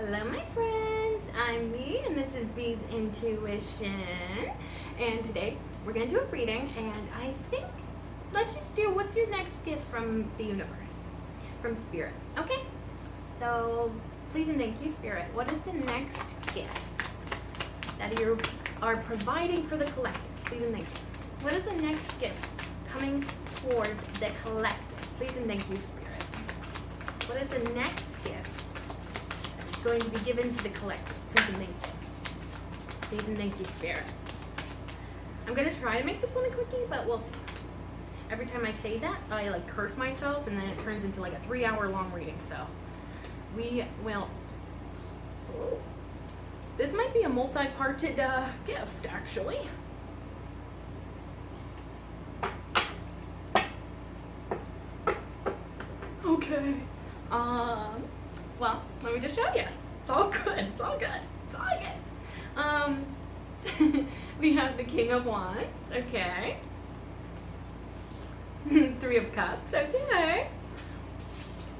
Hello, my friends. I'm Bee, and this is Bee's Intuition. And today we're going to do a reading, and I think let's just do what's your next gift from the universe, from Spirit. Okay? So please and thank you, Spirit. What is the next gift that you are providing for the collective? Please and thank you. What is the next gift coming towards the collective? Please and thank you, Spirit. What is the next gift going to be given to the collective? Please and thank you. Please and thank you, Spirit. I'm gonna try to make this one a quickie, but we'll see. Every time I say that, I like curse myself, and then it turns into like a 3-hour long reading. So we will. Oh, this might be a multi-parted gift, actually. Okay. Well, let me just show you. It's all good. It's all good. It's all good. We have the King of Wands. Okay. 3 of Cups. Okay.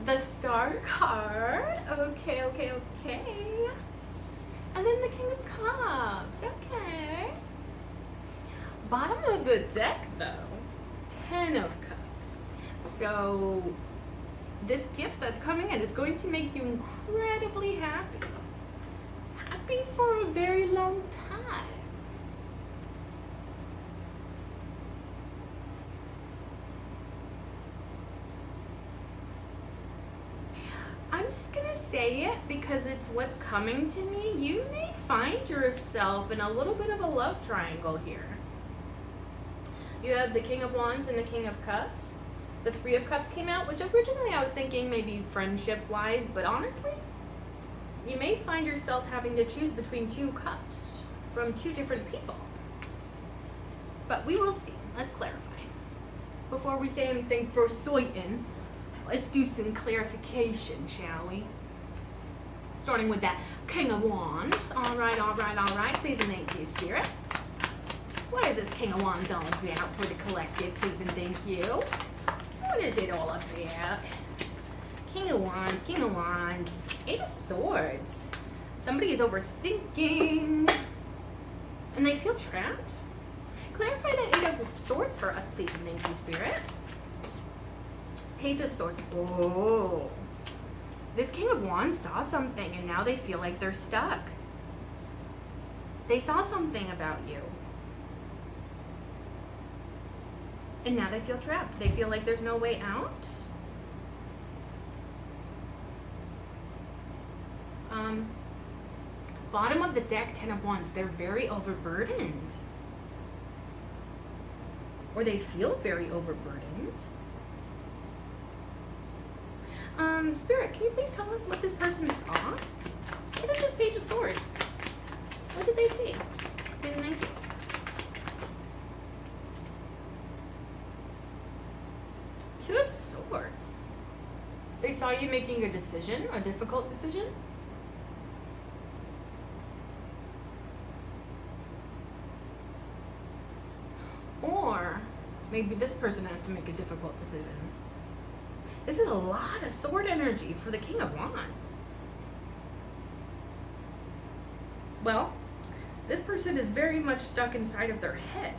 The Star card. Okay. And then the King of Cups. Okay. Bottom of the deck, though. 10 of Cups. So this gift that's coming in is going to make you incredibly happy. Happy for a very long time. I'm just gonna say it because it's what's coming to me. You may find yourself in a little bit of a love triangle here. You have the King of Wands and the King of Cups. The 3 of Cups came out, which originally I was thinking maybe friendship-wise, but honestly, you may find yourself having to choose between 2 cups from 2 different people. But we will see. Let's clarify. Before we say anything for certain, let's do some clarification, shall we? Starting with that King of Wands. All right. Please and thank you, Spirit. What is this King of Wands all about for the collective? Please and thank you. What is it all about? King of Wands, 8 of Swords. Somebody is overthinking and they feel trapped. Clarify that 8 of Swords for us, please, and thank you, Spirit. Page of Swords. Oh, this King of Wands saw something and now they feel like they're stuck. They saw something about you. And now they feel trapped. They feel like there's no way out. Bottom of the deck, 10 of Wands. They're very overburdened. Or they feel very overburdened. Spirit, can you please tell us what this person saw? What is this Page of Swords? What did they see? Please and thank you. 2 of Swords. They saw you making a decision, a difficult decision. Or maybe this person has to make a difficult decision. This is a lot of sword energy for the King of Wands. Well, this person is very much stuck inside of their head.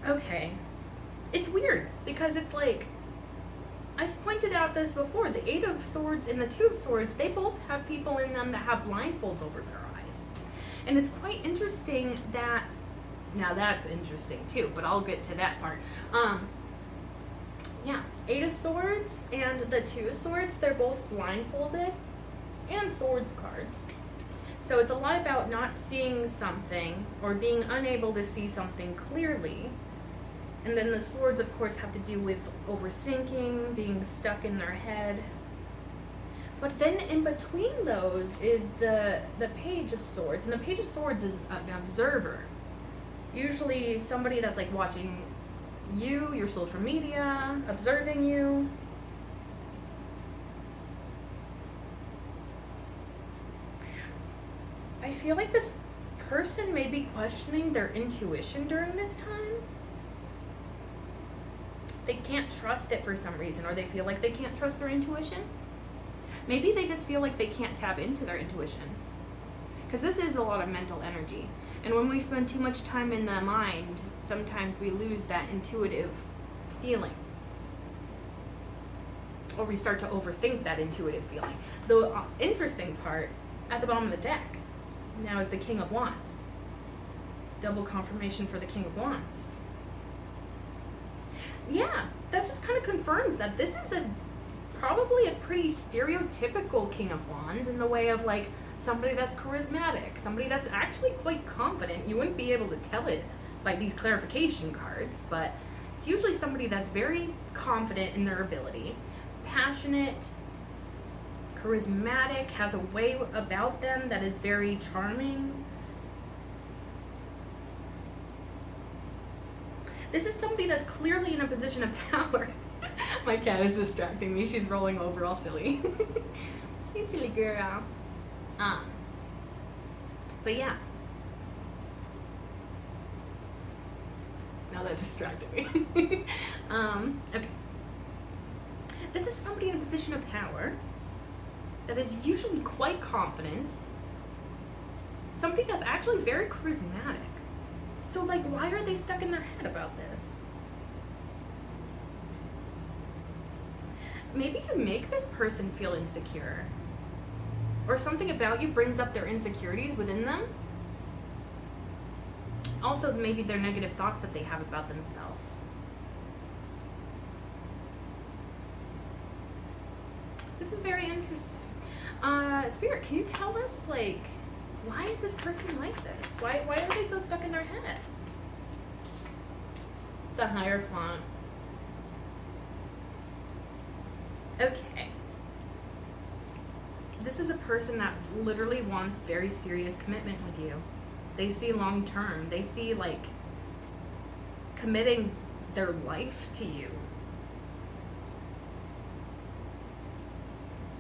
Okay, it's weird because it's like, I've pointed out this before, the 8 of Swords and the 2 of Swords, they both have people in them that have blindfolds over their eyes. And it's quite interesting that, now that's interesting too, but I'll get to that part. Yeah, 8 of Swords and the 2 of Swords, they're both blindfolded and Swords cards. So it's a lot about not seeing something or being unable to see something clearly. And then the Swords, of course, have to do with overthinking, being stuck in their head. But then in between those is the Page of Swords. And the Page of Swords is an observer. Usually somebody that's like watching you, your social media, observing you. I feel like this person may be questioning their intuition during this time. they can't trust it for some reason, or they feel like they can't trust their intuition. Maybe they just feel like they can't tap into their intuition. Because this is a lot of mental energy. And when we spend too much time in the mind, sometimes we lose that intuitive feeling. Or we start to overthink that intuitive feeling. The interesting part, at the bottom of the deck, now is the King of Wands. Double confirmation for the King of Wands. Yeah, that just kind of confirms that this is probably a pretty stereotypical King of Wands in the way of like somebody that's charismatic, somebody that's actually quite confident. You wouldn't be able to tell it by these clarification cards, but it's usually somebody that's very confident in their ability, passionate, charismatic, has a way about them that is very charming. This is somebody that's clearly in a position of power. My cat is distracting me. She's rolling over all silly. You silly girl. But yeah. Now that distracted me. Okay. This is somebody in a position of power that is usually quite confident. Somebody that's actually very charismatic. So, like, why are they stuck in their head about this? Maybe you make this person feel insecure. Or something about you brings up their insecurities within them. Also, maybe their negative thoughts that they have about themselves. This is very interesting. Spirit, can you tell us, like, why is this person like this? Why are they so stuck in their head? The Hierophant. Okay. This is a person that literally wants very serious commitment with you. They see long term. They see, like, committing their life to you.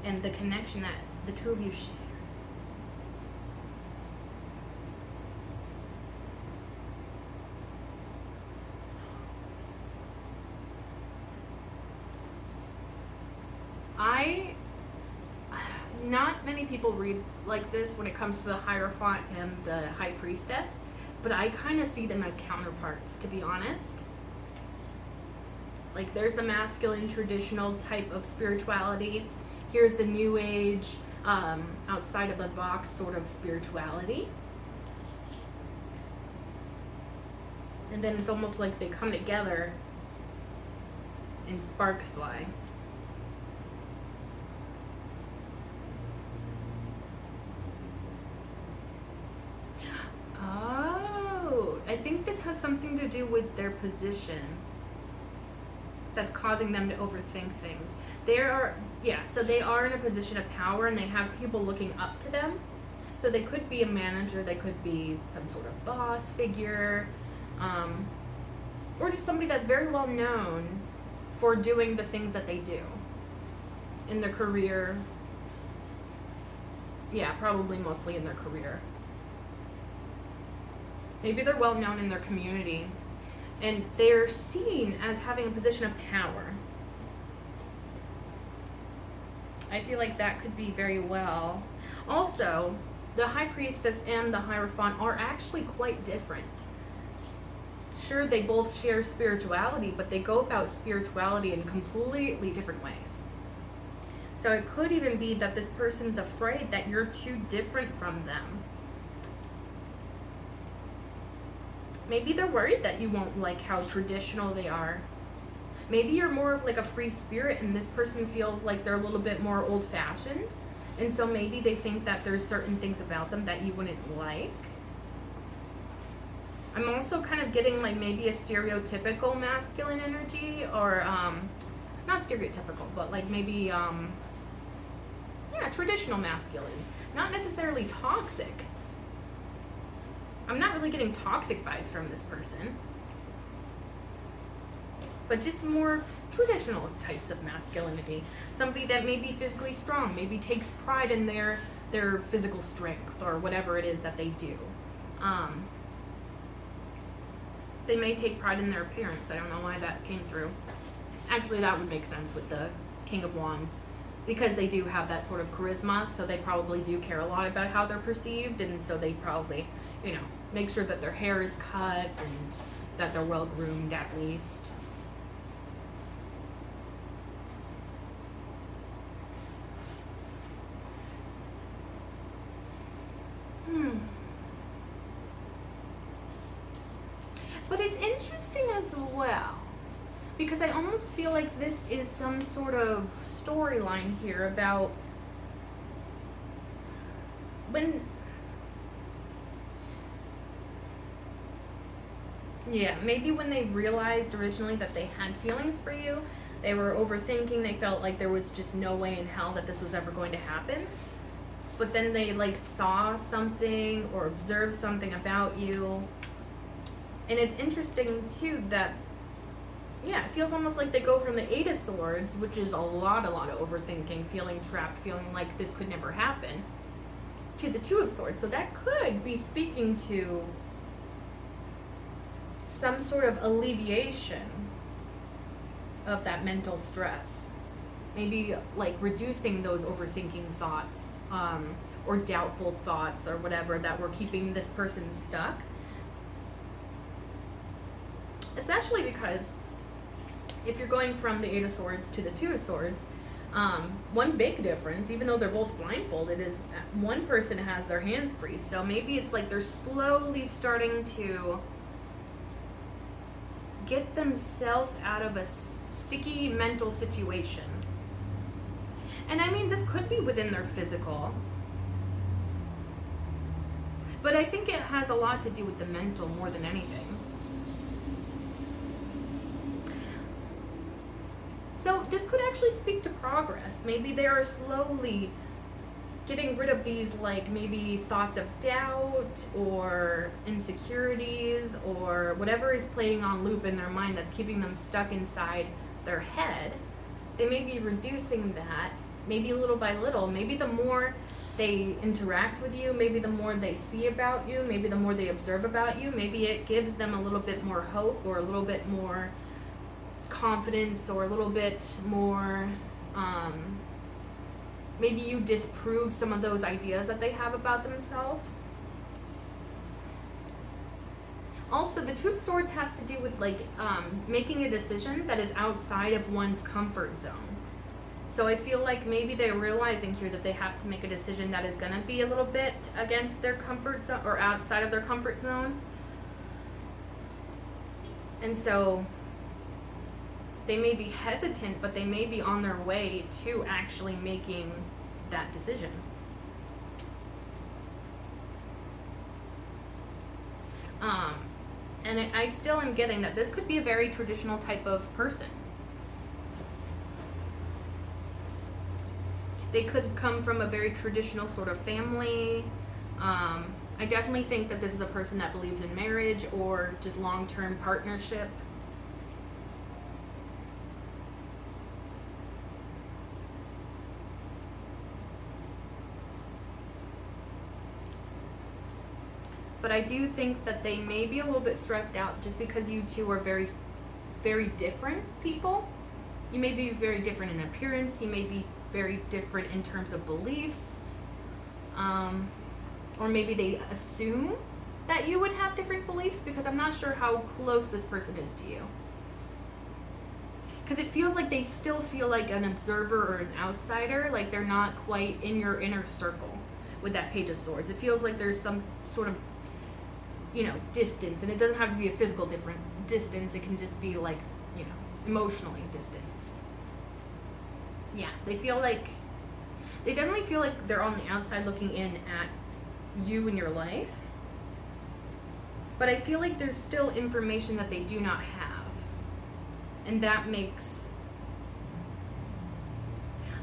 And the connection that the two of you share. Not many people read like this when it comes to the Hierophant and the High Priestess, but I kind of see them as counterparts, to be honest. Like, there's the masculine, traditional type of spirituality. Here's the New Age, outside of the box sort of spirituality. And then it's almost like they come together and sparks fly. I think this has something to do with their position that's causing them to overthink things. So they are in a position of power and they have people looking up to them. So they could be a manager, they could be some sort of boss figure, or just somebody that's very well known for doing the things that they do in their career. Yeah, probably mostly in their career. Maybe they're well known in their community and they're seen as having a position of power. I feel like that could be very well. Also, the High Priestess and the Hierophant are actually quite different. Sure, they both share spirituality, but they go about spirituality in completely different ways. So it could even be that this person's afraid that you're too different from them. Maybe they're worried that you won't like how traditional they are. Maybe you're more of like a free spirit and this person feels like they're a little bit more old-fashioned. And so maybe they think that there's certain things about them that you wouldn't like. I'm also kind of getting like maybe a stereotypical masculine energy, or not stereotypical, but like maybe traditional masculine. Not necessarily toxic. I'm not really getting toxic vibes from this person, but just more traditional types of masculinity. Somebody that may be physically strong, maybe takes pride in their physical strength or whatever it is that they do. They may take pride in their appearance. I don't know why that came through. Actually, that would make sense with the King of Wands, because they do have that sort of charisma, so they probably do care a lot about how they're perceived, and so they probably, make sure that their hair is cut and that they're well groomed at least. But it's interesting as well, because I almost feel like this is some sort of storyline here about maybe when they realized originally that they had feelings for you, they were overthinking, they felt like there was just no way in hell that this was ever going to happen. But then they saw something or observed something about you. And it's interesting too that, it feels almost like they go from the Eight of Swords, which is a lot of overthinking, feeling trapped, feeling like this could never happen, to the Two of Swords. So that could be speaking to some sort of alleviation of that mental stress. Maybe reducing those overthinking thoughts, or doubtful thoughts or whatever that were keeping this person stuck. Especially because if you're going from the Eight of Swords to the Two of Swords, one big difference, even though they're both blindfolded, is one person has their hands free. So maybe it's they're slowly starting to get themselves out of a sticky mental situation. And I mean, this could be within their physical, but I think it has a lot to do with the mental more than anything. So this could actually speak to progress. Maybe they are slowly getting rid of these maybe thoughts of doubt or insecurities or whatever is playing on loop in their mind that's keeping them stuck inside their head. They may be reducing that, maybe little by little. Maybe the more they interact with you, maybe the more they see about you, maybe the more they observe about you, maybe it gives them a little bit more hope or a little bit more confidence or a little bit more, maybe you disprove some of those ideas that they have about themselves. Also, the Two of Swords has to do with making a decision that is outside of one's comfort zone. So I feel like maybe they're realizing here that they have to make a decision that is going to be a little bit against their comfort zone or outside of their comfort zone. And so they may be hesitant, but they may be on their way to actually making that decision. And I still am getting that this could be a very traditional type of person. They could come from a very traditional sort of family. I definitely think that this is a person that believes in marriage or just long-term partnership. But I do think that they may be a little bit stressed out just because you two are very, very different people. You may be very different in appearance. You may be very different in terms of beliefs. Or maybe they assume that you would have different beliefs, because I'm not sure how close this person is to you. Because it feels like they still feel like an observer or an outsider, like they're not quite in your inner circle with that Page of Swords. It feels like there's some sort of distance, and it doesn't have to be a physical different distance. It can just be emotionally distance. Yeah, they definitely feel like they're on the outside looking in at you and your life, but I feel like there's still information that they do not have, and that makes,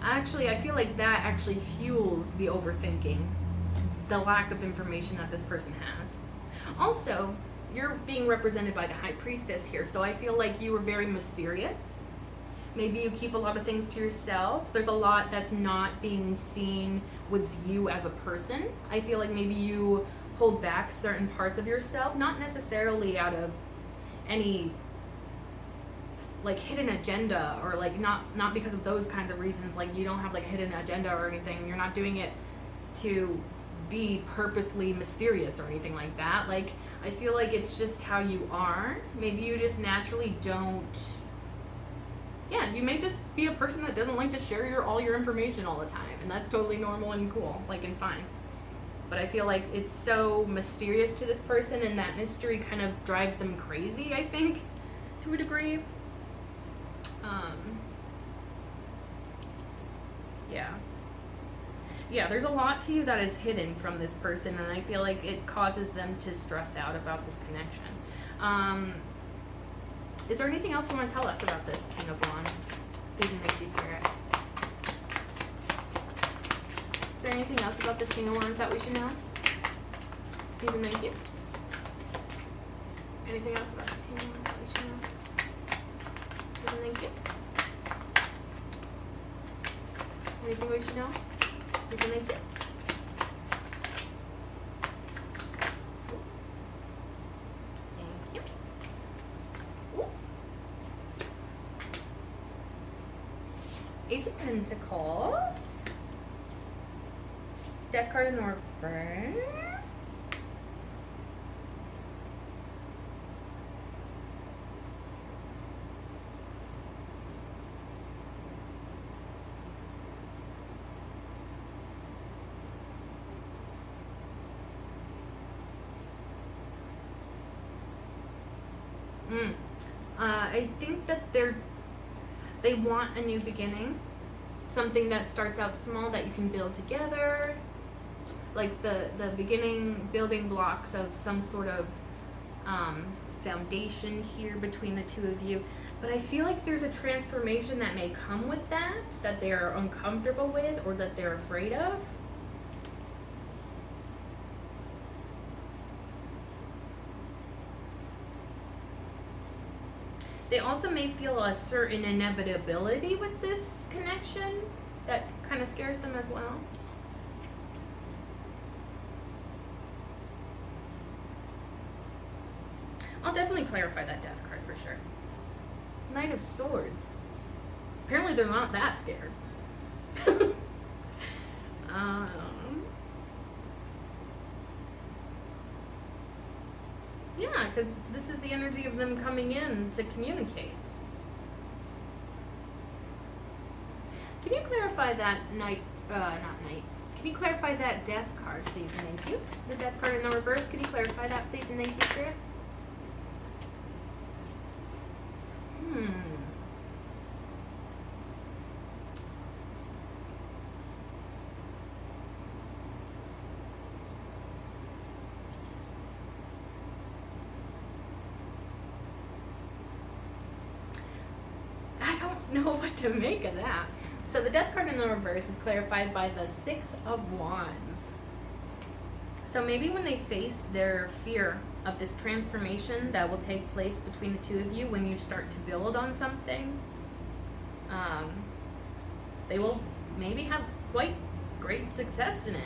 I feel like that actually fuels the overthinking, the lack of information that this person has. Also, you're being represented by the High Priestess here, so I feel like you were very mysterious. Maybe you keep a lot of things to yourself. There's a lot that's not being seen with you as a person. I feel like maybe you hold back certain parts of yourself, not necessarily out of any like hidden agenda, or like not because of those kinds of reasons. Like you don't have like a hidden agenda or anything. You're not doing it to be purposely mysterious or anything like that. Like I feel like it's just how you are. Maybe you just naturally don't. Yeah, you may just be a person that doesn't like to share all your information all the time, and that's totally normal and cool, like, and fine. But I feel like it's so mysterious to this person, and that mystery kind of drives them crazy, I think, to a degree. Yeah, there's a lot to you that is hidden from this person, and I feel like it causes them to stress out about this connection. Is there anything else you want to tell us about this King of Wands? Please and thank you, Spirit. Is there anything else about this King of Wands that we should know? Please and thank you. Anything else about this King of Wands that we should know? Please and thank you. Anything we should know? Please and thank you. Thank you. Ooh. Ace of Pentacles. Death card in the reverse. I think that they want a new beginning, something that starts out small that you can build together, like the beginning building blocks of some sort of foundation here between the two of you. But I feel like there's a transformation that may come with that they're uncomfortable with or that they're afraid of. They also may feel a certain inevitability with this connection that kind of scares them as well. I'll definitely clarify that Death card for sure. Knight of Swords. Apparently they're not that scared. Yeah, because this is the energy of them coming in to communicate. Can you clarify that Knight, not Knight. Can you clarify that Death card, please and thank you? The Death card in the reverse, can you clarify that, please and thank you, Spirit? Know what to make of that. So the Death card in the reverse is clarified by the Six of Wands. So maybe when they face their fear of this transformation that will take place between the two of you when you start to build on something, they will maybe have quite great success in it.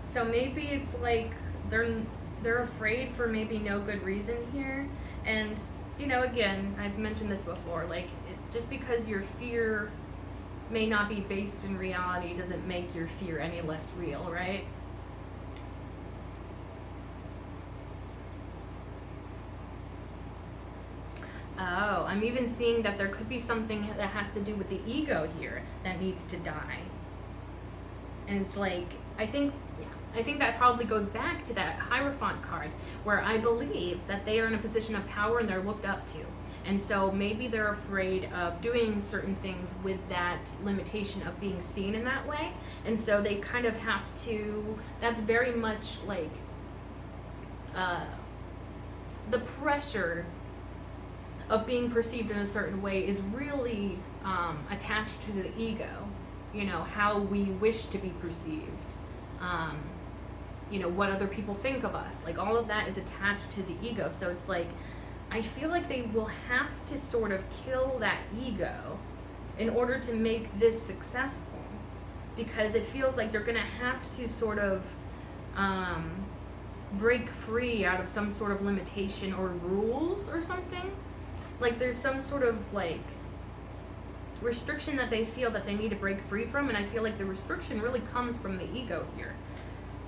So maybe it's like they're afraid for maybe no good reason here. And you know, again, I've mentioned this before, like just because your fear may not be based in reality doesn't make your fear any less real, right? Oh, I'm even seeing that there could be something that has to do with the ego here that needs to die. And it's like, I think that probably goes back to that Hierophant card, where I believe that they are in a position of power and they're looked up to. And so maybe they're afraid of doing certain things with that limitation of being seen in that way. And so they kind of have to, that's very much like the pressure of being perceived in a certain way is really attached to the ego, you know, how we wish to be perceived, you know, what other people think of us, like all of that is attached to the ego. So it's like, I feel like they will have to sort of kill that ego in order to make this successful, because it feels like they're gonna have to sort of break free out of some sort of limitation or rules or something. Like there's some sort of like restriction that they feel that they need to break free from, and I feel like the restriction really comes from the ego here.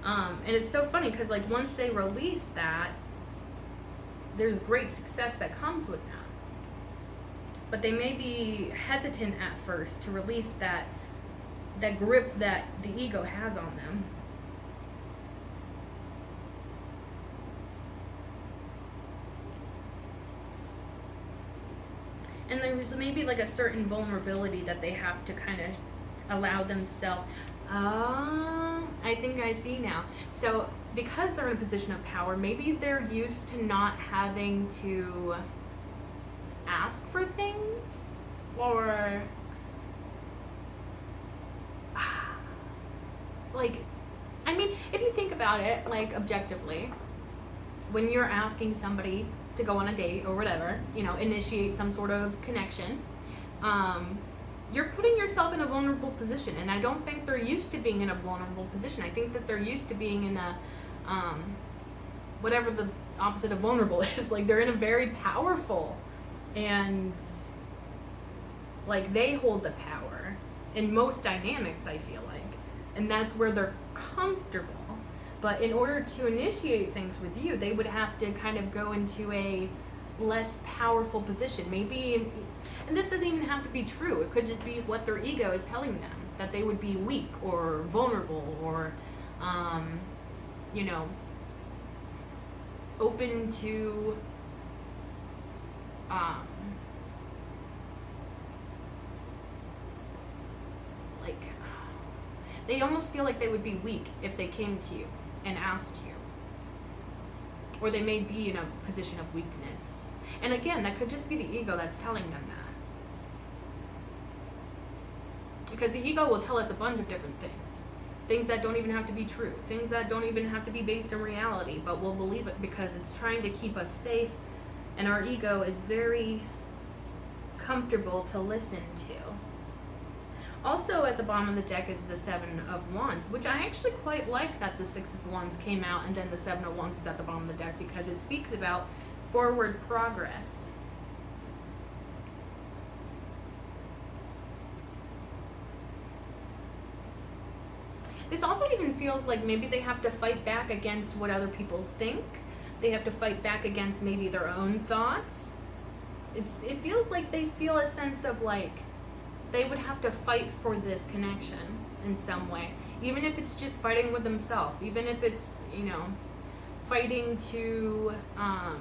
And it's so funny because like once they release that, there's great success that comes with that. But they may be hesitant at first to release that grip that the ego has on them. And there's maybe like a certain vulnerability that they have to kind of allow themselves. I think I see now. So because they're in a position of power, maybe they're used to not having to ask for things, or like, I mean, if you think about it, like objectively, when you're asking somebody to go on a date or whatever, you know, initiate some sort of connection, you're putting yourself in a vulnerable position, and I don't think they're used to being in a vulnerable position. I think that they're used to being in a whatever the opposite of vulnerable is. Like they're in a very powerful, and like they hold the power in most dynamics, I feel like, and that's where they're comfortable. But in order to initiate things with you, they would have to kind of go into a less powerful position. Maybe, and this doesn't even have to be true. It could just be what their ego is telling them, that they would be weak or vulnerable or, you know, open to, like, they almost feel like they would be weak if they came to you and asked you. Or they may be in a position of weakness. And again, that could just be the ego that's telling them that. Because the ego will tell us a bunch of different things. Things that don't even have to be true. Things that don't even have to be based in reality. But we'll believe it because it's trying to keep us safe. And our ego is very comfortable to listen to. Also at the bottom of the deck is the Seven of Wands, which I actually quite like that the Six of Wands came out and then the Seven of Wands is at the bottom of the deck, because it speaks about forward progress. This also even feels like maybe they have to fight back against what other people think. They have to fight back against maybe their own thoughts. It feels like they feel a sense of like, they would have to fight for this connection in some way. Even if it's just fighting with themselves. Even if it's, you know, fighting to, I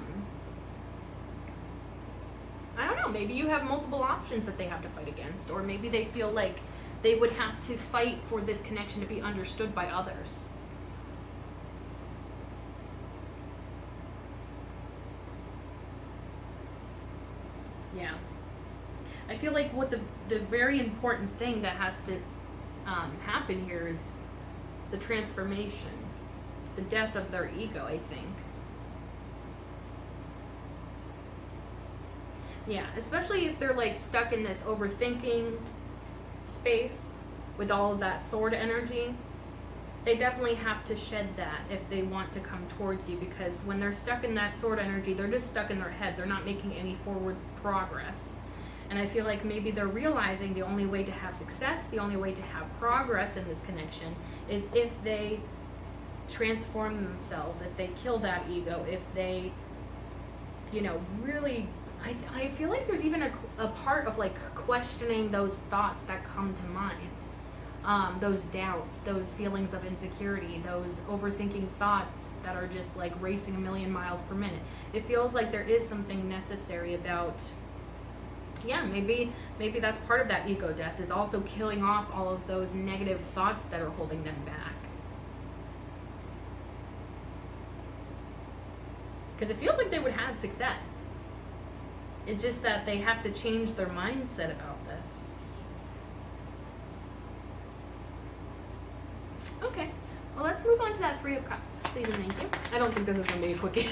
don't know, maybe you have multiple options that they have to fight against. Or maybe they feel like they would have to fight for this connection to be understood by others. Yeah. I feel like what the very important thing that has to happen here is the transformation, the death of their ego, I think. Yeah, especially if they're like stuck in this overthinking space with all of that sword energy. They definitely have to shed that if they want to come towards you, because when they're stuck in that sword energy, they're just stuck in their head. They're not making any forward progress. And I feel like maybe they're realizing the only way to have success, the only way to have progress in this connection is if they transform themselves, if they kill that ego, if they, you know, really, I feel like there's even a part of like questioning those thoughts that come to mind, those doubts, those feelings of insecurity, those overthinking thoughts that are just like racing a million miles per minute. It feels like there is something necessary about, yeah, maybe that's part of that ego death, is also killing off all of those negative thoughts that are holding them back. Because it feels like they would have success. It's just that they have to change their mindset about this. Okay, well, let's move on to that Three of Cups, please and thank you. I don't think this is going to be a quickie.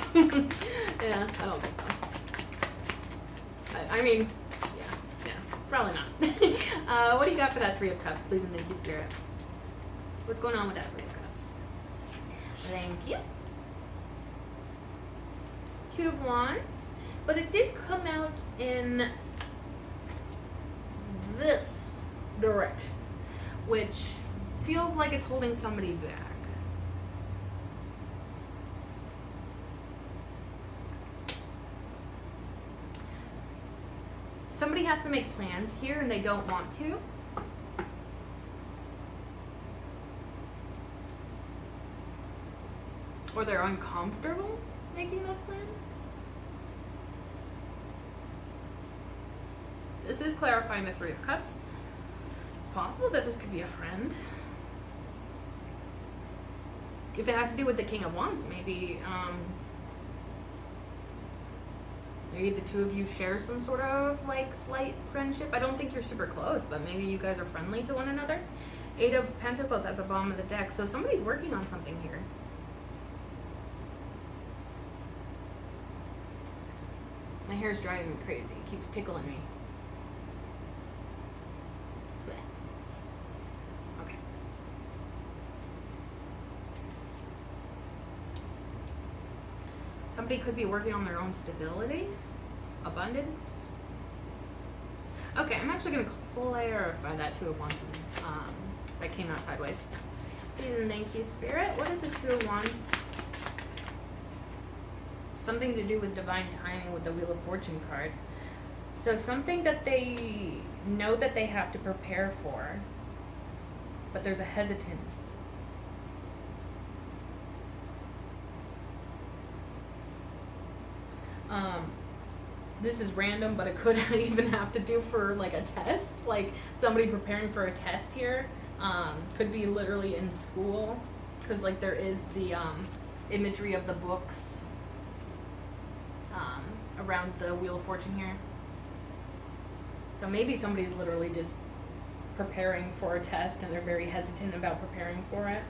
Yeah, I don't think so. I mean, yeah, probably not. What do you got for that Three of Cups, please and thank you, Spirit? What's going on with that Three of Cups? Thank you. Two of Wands. But it did come out in this direction, which feels like it's holding somebody back. Somebody has to make plans here and they don't want to. Or they're uncomfortable making those plans. This is clarifying the Three of Cups. It's possible that this could be a friend. If it has to do with the King of Wands, maybe maybe the two of you share some sort of like slight friendship. I don't think you're super close, but maybe you guys are friendly to one another. Eight of Pentacles at the bottom of the deck. So somebody's working on something here. My hair's driving me crazy. It keeps tickling me. Blech. Okay. Somebody could be working on their own stability, abundance. Okay, I'm actually going to clarify that Two of Wands that came out sideways. Please and thank you, Spirit. What is this Two of Wands? Something to do with divine timing with the Wheel of Fortune card. So something that they know that they have to prepare for, but there's a hesitance. This is random, but it could even have to do for like a test, like somebody preparing for a test here. Could be literally in school, because like there is the imagery of the books around the Wheel of Fortune here. So maybe somebody's literally just preparing for a test and they're very hesitant about preparing for it.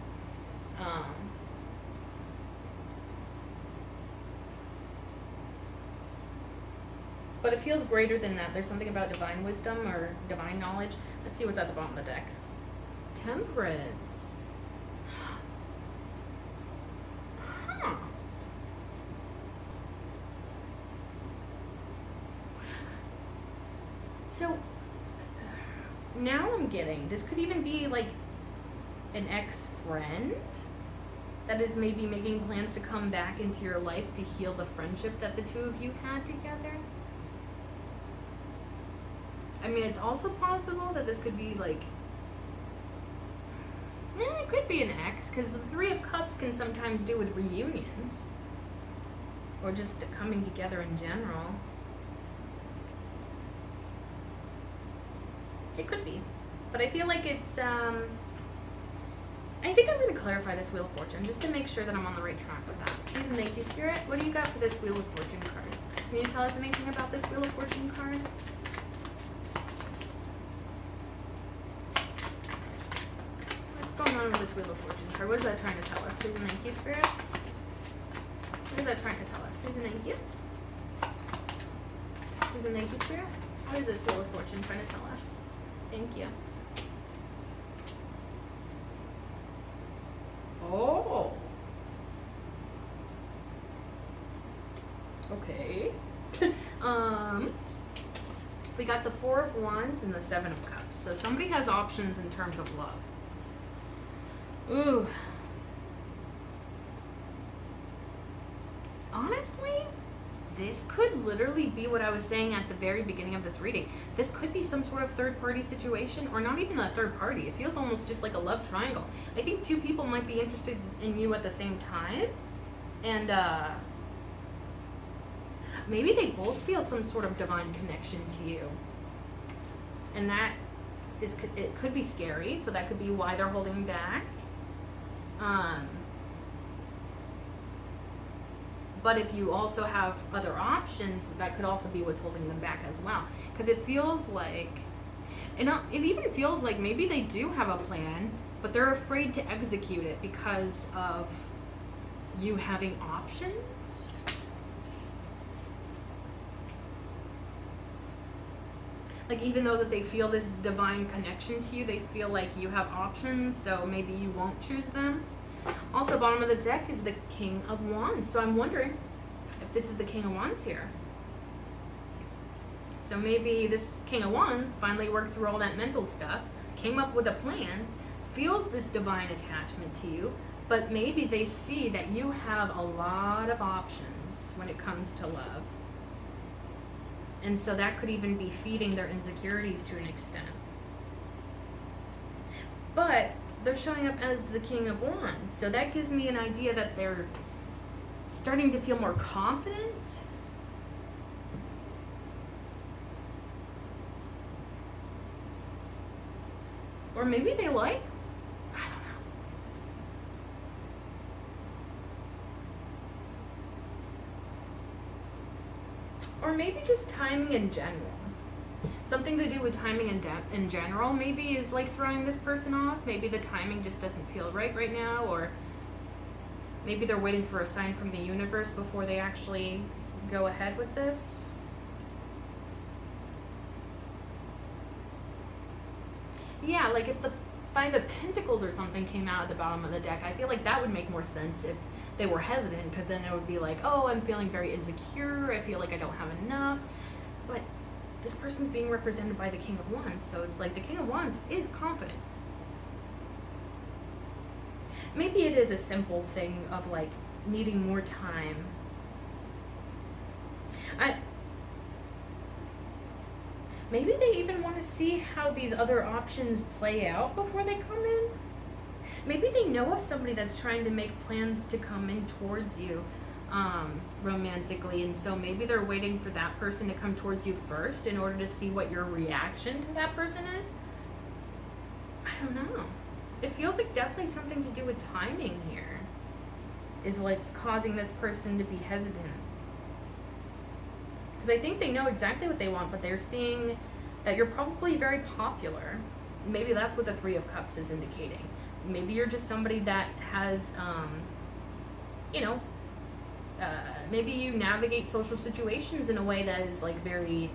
But it feels greater than that. There's something about divine wisdom or divine knowledge. Let's see what's at the bottom of the deck. Temperance. Huh. So now I'm getting, this could even be like an ex-friend that is maybe making plans to come back into your life to heal the friendship that the two of you had together. I mean, it's also possible that this could be like, it could be an ex, because the Three of Cups can sometimes do with reunions or just coming together in general. It could be, but I feel like it's, I think I'm going to clarify this Wheel of Fortune just to make sure that I'm on the right track with that. Please and thank you, Spirit. What do you got for this Wheel of Fortune card? Can you tell us anything about this Wheel of Fortune card? What's going on with this Wheel of Fortune card? What is that trying to tell us? Please and thank you, Spirit. What is that trying to tell us? Please and thank you. Please and thank you, Spirit. What is this Wheel of Fortune trying to tell us? Thank you. Oh. Okay. We got the Four of Wands and the Seven of Cups. So somebody has options in terms of love. Ooh. Honestly, this could literally be what I was saying at the very beginning of this reading. This could be some sort of third-party situation, or not even a third party. It feels almost just like a love triangle. I think two people might be interested in you at the same time, and maybe they both feel some sort of divine connection to you. And that is, it could be scary, so that could be why they're holding back. But if you also have other options, that could also be what's holding them back as well. Because it feels like, and it even feels like maybe they do have a plan, but they're afraid to execute it because of you having options. Like, even though that they feel this divine connection to you, they feel like you have options, so maybe you won't choose them. Also, bottom of the deck is the King of Wands. So I'm wondering if this is the King of Wands here. So maybe this King of Wands finally worked through all that mental stuff, came up with a plan, feels this divine attachment to you, but maybe they see that you have a lot of options when it comes to love. And so that could even be feeding their insecurities to an extent. But they're showing up as the King of Wands. So that gives me an idea that they're starting to feel more confident. Or maybe they like, I don't know. Or maybe just timing in general. Something to do with timing in general maybe is like throwing this person off. Maybe the timing just doesn't feel right now, or maybe they're waiting for a sign from the universe before they actually go ahead with this. Yeah, like if the Five of Pentacles or something came out at the bottom of the deck, I feel like that would make more sense if they were hesitant, because then it would be like, oh, I'm feeling very insecure, I feel like I don't have enough. But this person's being represented by the King of Wands, so it's like the King of Wands is confident. Maybe it is a simple thing of like needing more time. Maybe they even want to see how these other options play out before they come in. Maybe they know of somebody that's trying to make plans to come in towards you romantically, and so maybe they're waiting for that person to come towards you first in order to see what your reaction to that person is. I don't know. It feels like definitely something to do with timing here is what's causing this person to be hesitant. Because I think they know exactly what they want, but they're seeing that you're probably very popular. Maybe that's what the Three of Cups is indicating. Maybe you're just somebody that has, maybe you navigate social situations in a way that is like very,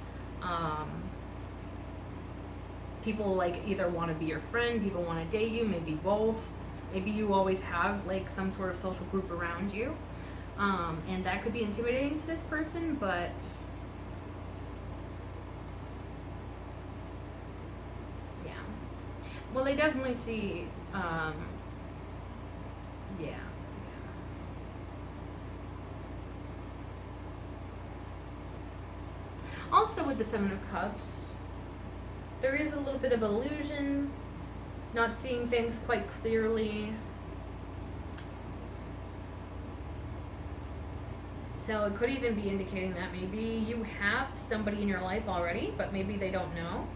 people like either want to be your friend, people want to date you, maybe both. Maybe you always have like some sort of social group around you. And that could be intimidating to this person, but yeah. Well, they definitely see, yeah. Also with the Seven of Cups, there is a little bit of illusion, not seeing things quite clearly. So it could even be indicating that maybe you have somebody in your life already, but maybe they don't know.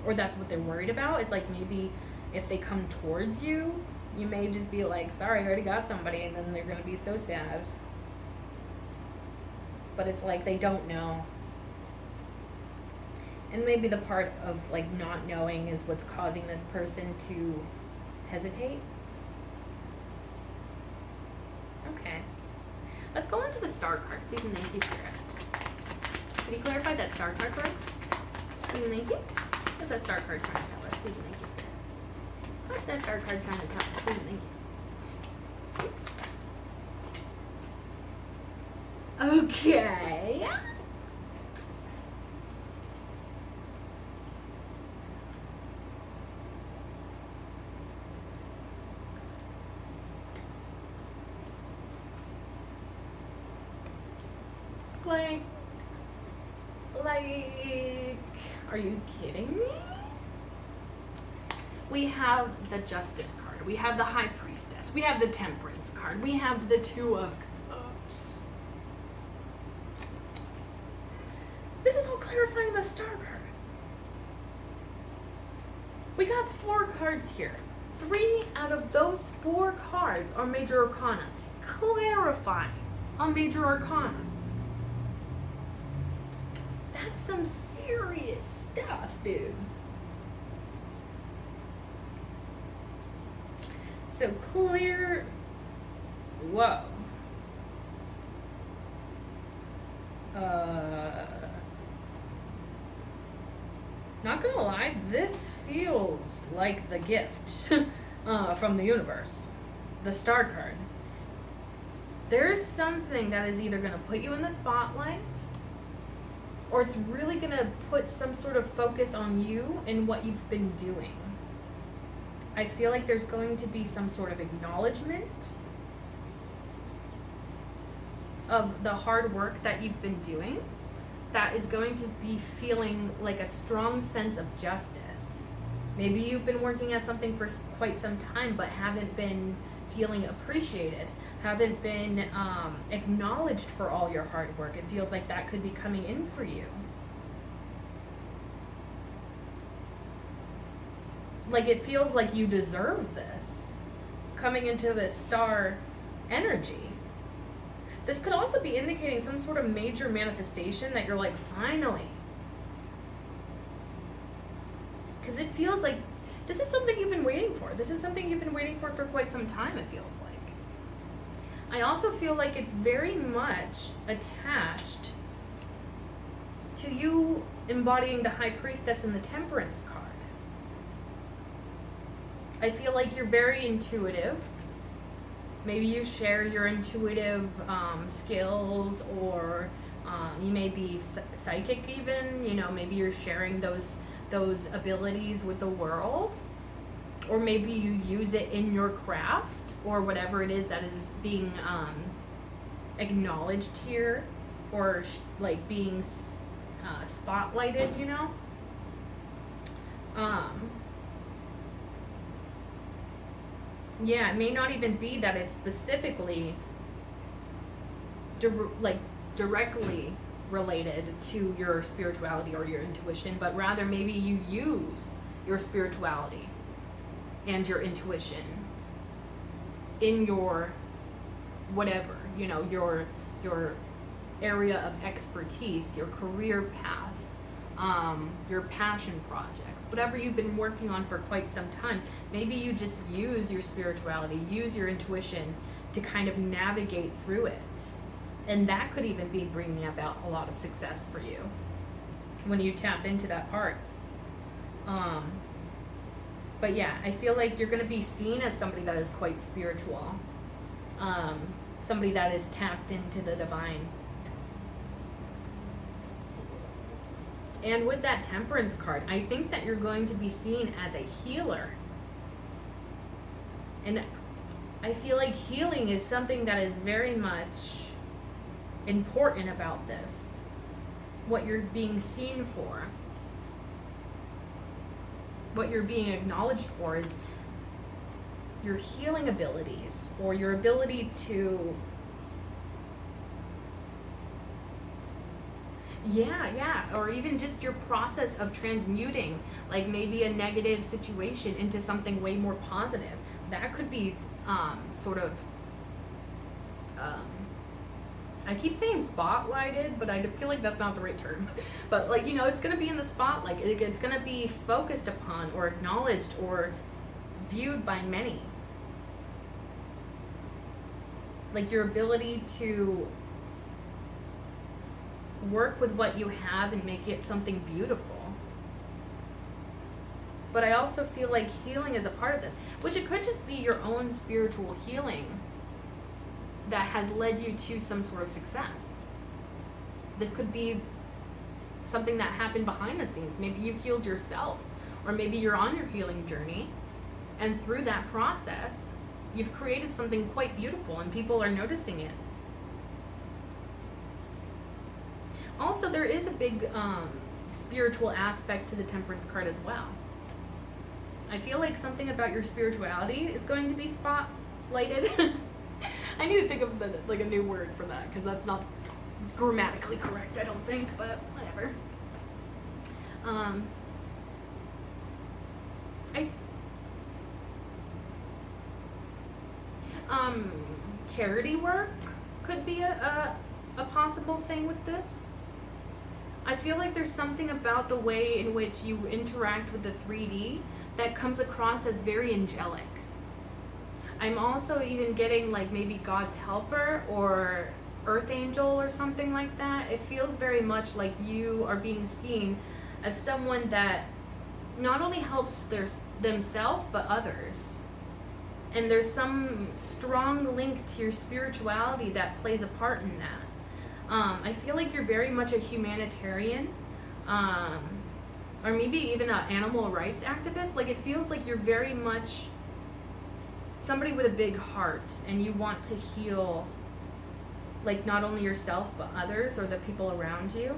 Or that's what they're worried about, is like maybe if they come towards you, you may just be like, sorry, I already got somebody, and then they're going to be so sad. But it's like they don't know. And maybe the part of like not knowing is what's causing this person to hesitate. Okay. Let's go into the Star card. Please and thank you, Spirit. Can you clarify that Star card for us? Please and thank you. What's that Star card trying to tell us? Please and thank you, Spirit. What's that Star card trying to tell us? Please and thank you. Okay. Like, are you kidding me? We have the Justice card. We have the High Priestess. We have the Temperance card. We have the Two of Cups. This is all clarifying the Star card. We got 4 cards here. 3 out of those 4 cards are Major Arcana, clarifying a Major Arcana. That's some serious stuff, dude. So clear. Whoa. Not gonna lie, this feels like the gift from the universe. The Star card. There's something that is either gonna put you in the spotlight, or it's really going to put some sort of focus on you and what you've been doing. I feel like there's going to be some sort of acknowledgement of the hard work that you've been doing that is going to be feeling like a strong sense of justice. Maybe you've been working at something for quite some time but haven't been feeling appreciated, haven't been acknowledged for all your hard work. It feels like that could be coming in for you. Like it feels like you deserve this coming into this star energy. This could also be indicating some sort of major manifestation that you're like, finally. Because it feels like this is something you've been waiting for. This is something you've been waiting for quite some time, it feels like. I also feel like it's very much attached to you embodying the High Priestess and the Temperance card. I feel like you're very intuitive. Maybe you share your intuitive skills, or you may be psychic even. You know, maybe you're sharing those abilities with the world, or maybe you use it in your craft, or whatever it is that is being acknowledged here, or like being spotlighted. You know. Yeah, it may not even be that it's specifically directly related to your spirituality or your intuition, but rather maybe you use your spirituality and your intuition in your whatever, you know, your area of expertise, your career path, your passion projects, whatever you've been working on for quite some time. Maybe you just use your spirituality, use your intuition to kind of navigate through it. And that could even be bringing about a lot of success for you when you tap into that part. But yeah, I feel like you're going to be seen as somebody that is quite spiritual. Somebody that is tapped into the divine. And with that Temperance card, I think that you're going to be seen as a healer. And I feel like healing is something that is very much important about this. What you're being seen for. What you're being acknowledged for is your healing abilities, or your ability to or even just your process of transmuting, like maybe a negative situation into something way more positive. That could be I keep saying spotlighted, but I feel like that's not the right term. But like, you know, it's going to be in the spotlight. It's going to be focused upon or acknowledged or viewed by many. Like your ability to work with what you have and make it something beautiful. But I also feel like healing is a part of this, which it could just be your own spiritual healing that has led you to some sort of success. This could be something that happened behind the scenes. Maybe you healed yourself, or maybe you're on your healing journey, and through that process, you've created something quite beautiful and people are noticing it. Also, there is a big spiritual aspect to the Temperance card as well. I feel like something about your spirituality is going to be spotlighted. I need to think of a new word for that, because that's not grammatically correct, I don't think, but whatever. Charity work could be a possible thing with this. I feel like there's something about the way in which you interact with the 3D that comes across as very angelic. I'm also even getting like maybe God's helper or earth angel or something like that. It feels very much like you are being seen as someone that not only helps themselves but others. And there's some strong link to your spirituality that plays a part in that. I feel like you're very much a humanitarian, um, or maybe even an animal rights activist. Like, it feels like you're very much somebody with a big heart, and you want to heal, like, not only yourself but others or the people around you.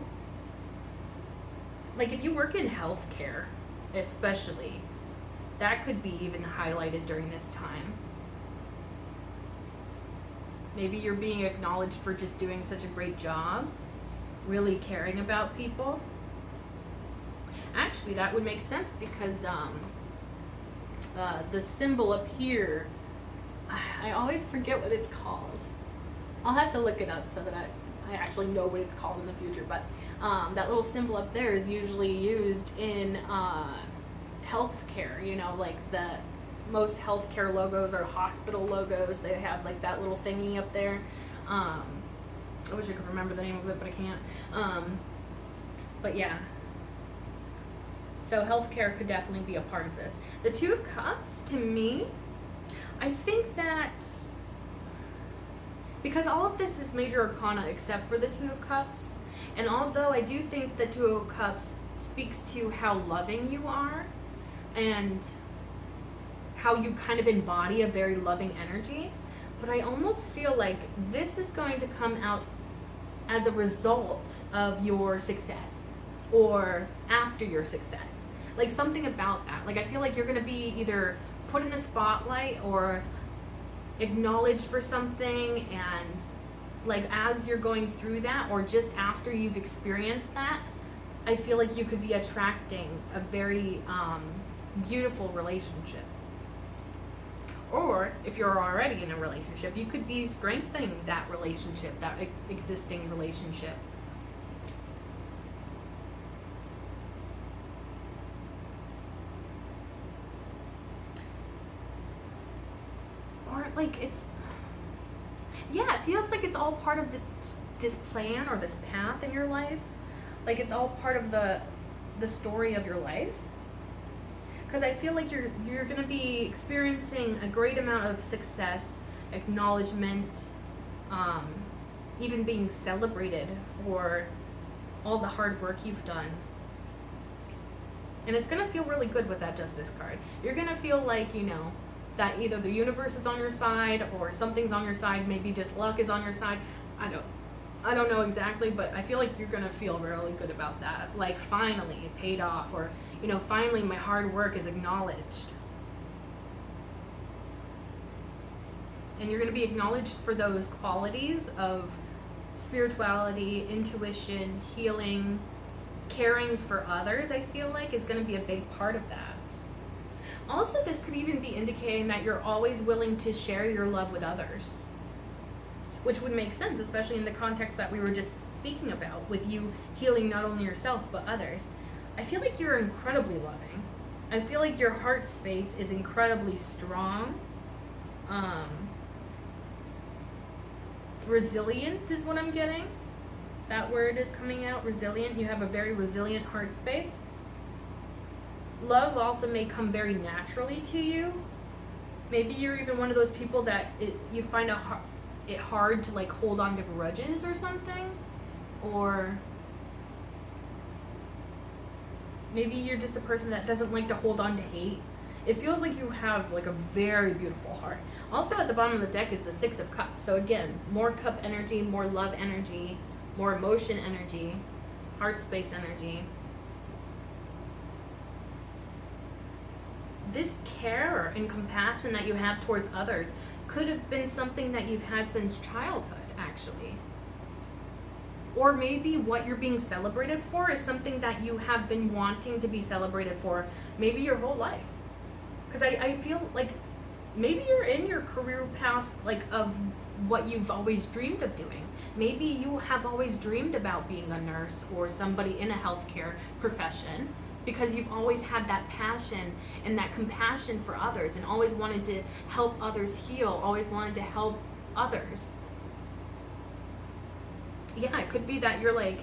Like, if you work in healthcare, especially, that could be even highlighted during this time. Maybe you're being acknowledged for just doing such a great job, really caring about people. Actually, that would make sense because the symbol up here, I always forget what it's called. I'll have to look it up so that I actually know what it's called in the future. But that little symbol up there is usually used in healthcare. You know, like the most healthcare logos are hospital logos. They have like that little thingy up there. I wish I could remember the name of it, but I can't. But yeah. So healthcare could definitely be a part of this. The Two of Cups, to me, I think that because all of this is major arcana except for the Two of Cups, and although I do think the Two of Cups speaks to how loving you are and how you kind of embody a very loving energy, but I almost feel like this is going to come out as a result of your success or after your success. Like something about that. Like I feel like you're going to be either put in the spotlight or acknowledged for something, and like as you're going through that or just after you've experienced that, I feel like you could be attracting a very beautiful relationship. Or if you're already in a relationship, you could be strengthening that relationship, that existing relationship. Or like it feels like it's all part of this plan or this path in your life. Like it's all part of the story of your life. Because I feel like you're going to be experiencing a great amount of success, acknowledgement, even being celebrated for all the hard work you've done. And it's going to feel really good with that Justice card. You're going to feel like, you know, that either the universe is on your side or something's on your side, maybe just luck is on your side. I don't know exactly, but I feel like you're going to feel really good about that. Like finally it paid off, or you know, finally my hard work is acknowledged. And you're going to be acknowledged for those qualities of spirituality, intuition, healing, caring for others. I feel like is going to be a big part of that. Also, this could even be indicating that you're always willing to share your love with others, which would make sense, especially in the context that we were just speaking about, with you healing not only yourself but others. I feel like you're incredibly loving. I feel like your heart space is incredibly strong. Resilient is what I'm getting. That word is coming out, resilient. You have a very resilient heart space. Love also may come very naturally to you. Maybe you're even one of those people that you find it hard to like hold on to grudges or something. Or maybe you're just a person that doesn't like to hold on to hate. It feels like you have like a very beautiful heart. Also at the bottom of the deck is the Six of Cups. So again, more cup energy, more love energy, more emotion energy, heart space energy. This care and compassion that you have towards others could have been something that you've had since childhood, actually. Or maybe what you're being celebrated for is something that you have been wanting to be celebrated for maybe your whole life. Because I feel like maybe you're in your career path like of what you've always dreamed of doing. Maybe you have always dreamed about being a nurse or somebody in a healthcare profession, because you've always had that passion and that compassion for others and always wanted to help others heal, always wanted to help others. Yeah, it could be that you're like,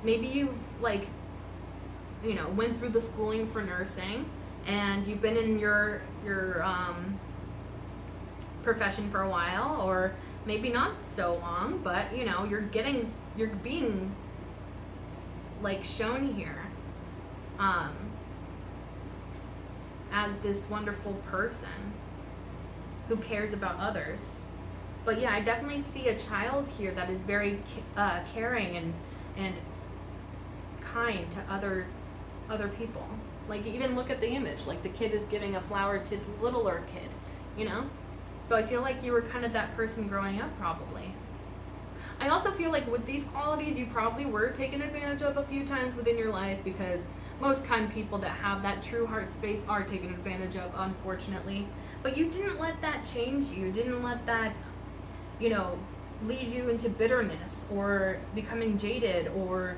maybe you've like, you know, went through the schooling for nursing and you've been in your profession for a while, or maybe not so long, but you know, you're being like shown here as this wonderful person who cares about others. But yeah, I definitely see a child here that is very caring and kind to other people. Like, even look at the image, like the kid is giving a flower to the littler kid, you know? So I feel like you were kind of that person growing up, probably. I also feel like with these qualities, you probably were taken advantage of a few times within your life, because most kind people that have that true heart space are taken advantage of, unfortunately. But you didn't let that change you. You didn't let that, you know, lead you into bitterness or becoming jaded or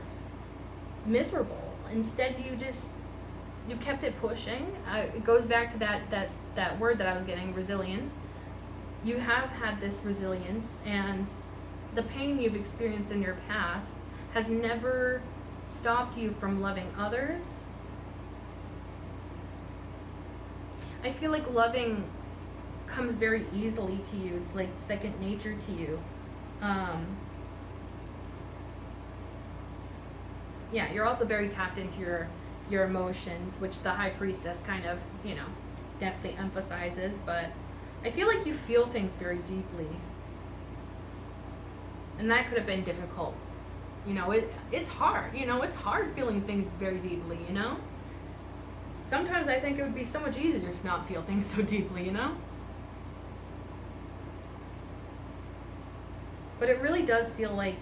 miserable. Instead, you kept it pushing. It goes back to that word that I was getting, resilient. You have had this resilience, and the pain you've experienced in your past has never stopped you from loving others. I feel like loving comes very easily to you. It's like second nature to you. Yeah, you're also very tapped into your emotions, which the High Priestess kind of, you know, definitely emphasizes. But I feel like you feel things very deeply, and that could have been difficult. You know, it's hard. You know, it's hard feeling things very deeply, you know? Sometimes I think it would be so much easier to not feel things so deeply, you know? But it really does feel like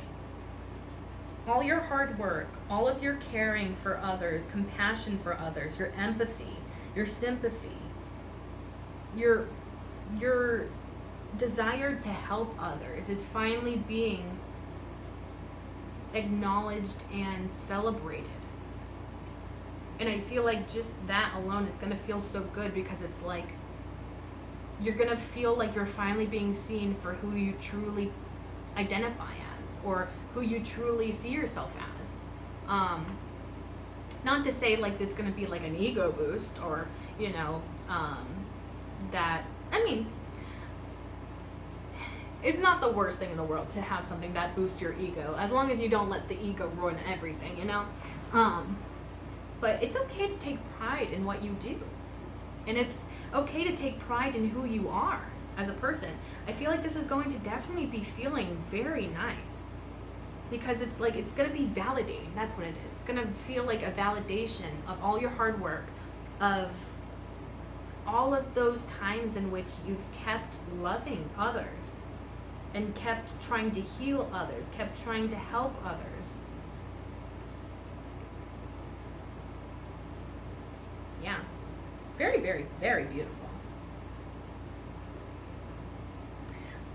all your hard work, all of your caring for others, compassion for others, your empathy, your sympathy, your desire to help others is finally being acknowledged and celebrated. And I feel like just that alone is going to feel so good, because it's like you're going to feel like you're finally being seen for who you truly identify as, or who you truly see yourself as. Not to say like it's going to be like an ego boost, or, you know, that, I mean, it's not the worst thing in the world to have something that boosts your ego, as long as you don't let the ego ruin everything, you know? But it's okay to take pride in what you do. And it's okay to take pride in who you are as a person. I feel like this is going to definitely be feeling very nice, because it's like, it's going to be validating. That's what it is. It's going to feel like a validation of all your hard work, of all of those times in which you've kept loving others and kept trying to heal others, kept trying to help others. Yeah. Very, very, very beautiful.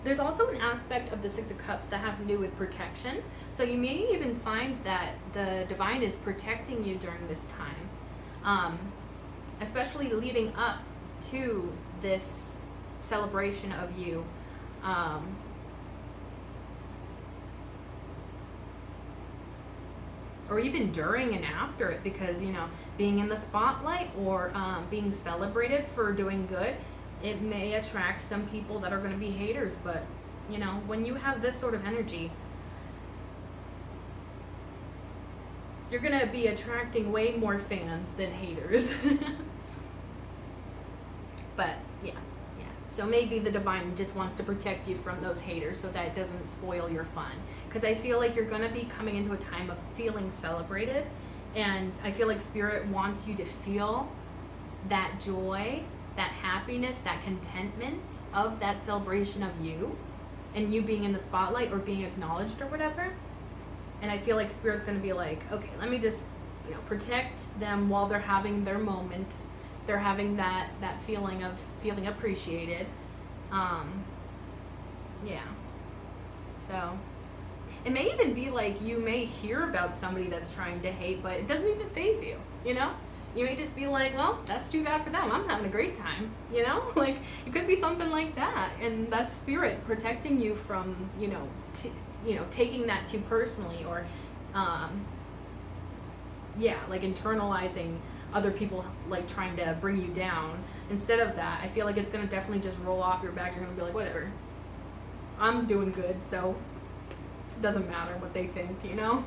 There's also an aspect of the Six of Cups that has to do with protection. So you may even find that the divine is protecting you during this time, especially leading up to this celebration of you. Or even during and after it, because, you know, being in the spotlight or being celebrated for doing good, it may attract some people that are going to be haters. But, you know, when you have this sort of energy, you're going to be attracting way more fans than haters. But, yeah. So maybe the divine just wants to protect you from those haters so that it doesn't spoil your fun. Because I feel like you're going to be coming into a time of feeling celebrated. And I feel like Spirit wants you to feel that joy, that happiness, that contentment of that celebration of you, and you being in the spotlight or being acknowledged or whatever. And I feel like Spirit's going to be like, okay, let me just, you know, protect them while they're having their moment. They're having that feeling of feeling appreciated. Yeah. So it may even be like you may hear about somebody that's trying to hate, but it doesn't even faze you, you know? You may just be like, well, that's too bad for them. I'm having a great time, you know? Like, it could be something like that. And that's Spirit protecting you from, you know, taking that too personally, or, yeah, like internalizing other people like trying to bring you down, Instead of that, I feel like it's going to definitely just roll off your back. You're going to be like, whatever. I'm doing good, so it doesn't matter what they think, you know?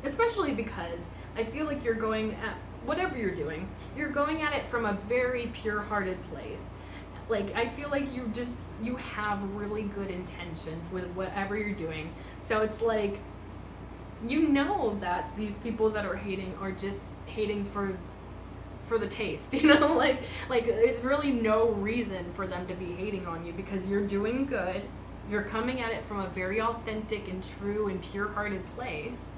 Especially because I feel like you're going at whatever you're doing, you're going at it from a very pure-hearted place. Like, I feel like you have really good intentions with whatever you're doing. So it's like, you know that these people that are hating are just hating for the taste, you know? Like there's really no reason for them to be hating on you because you're doing good. You're coming at it from a very authentic and true and pure-hearted place.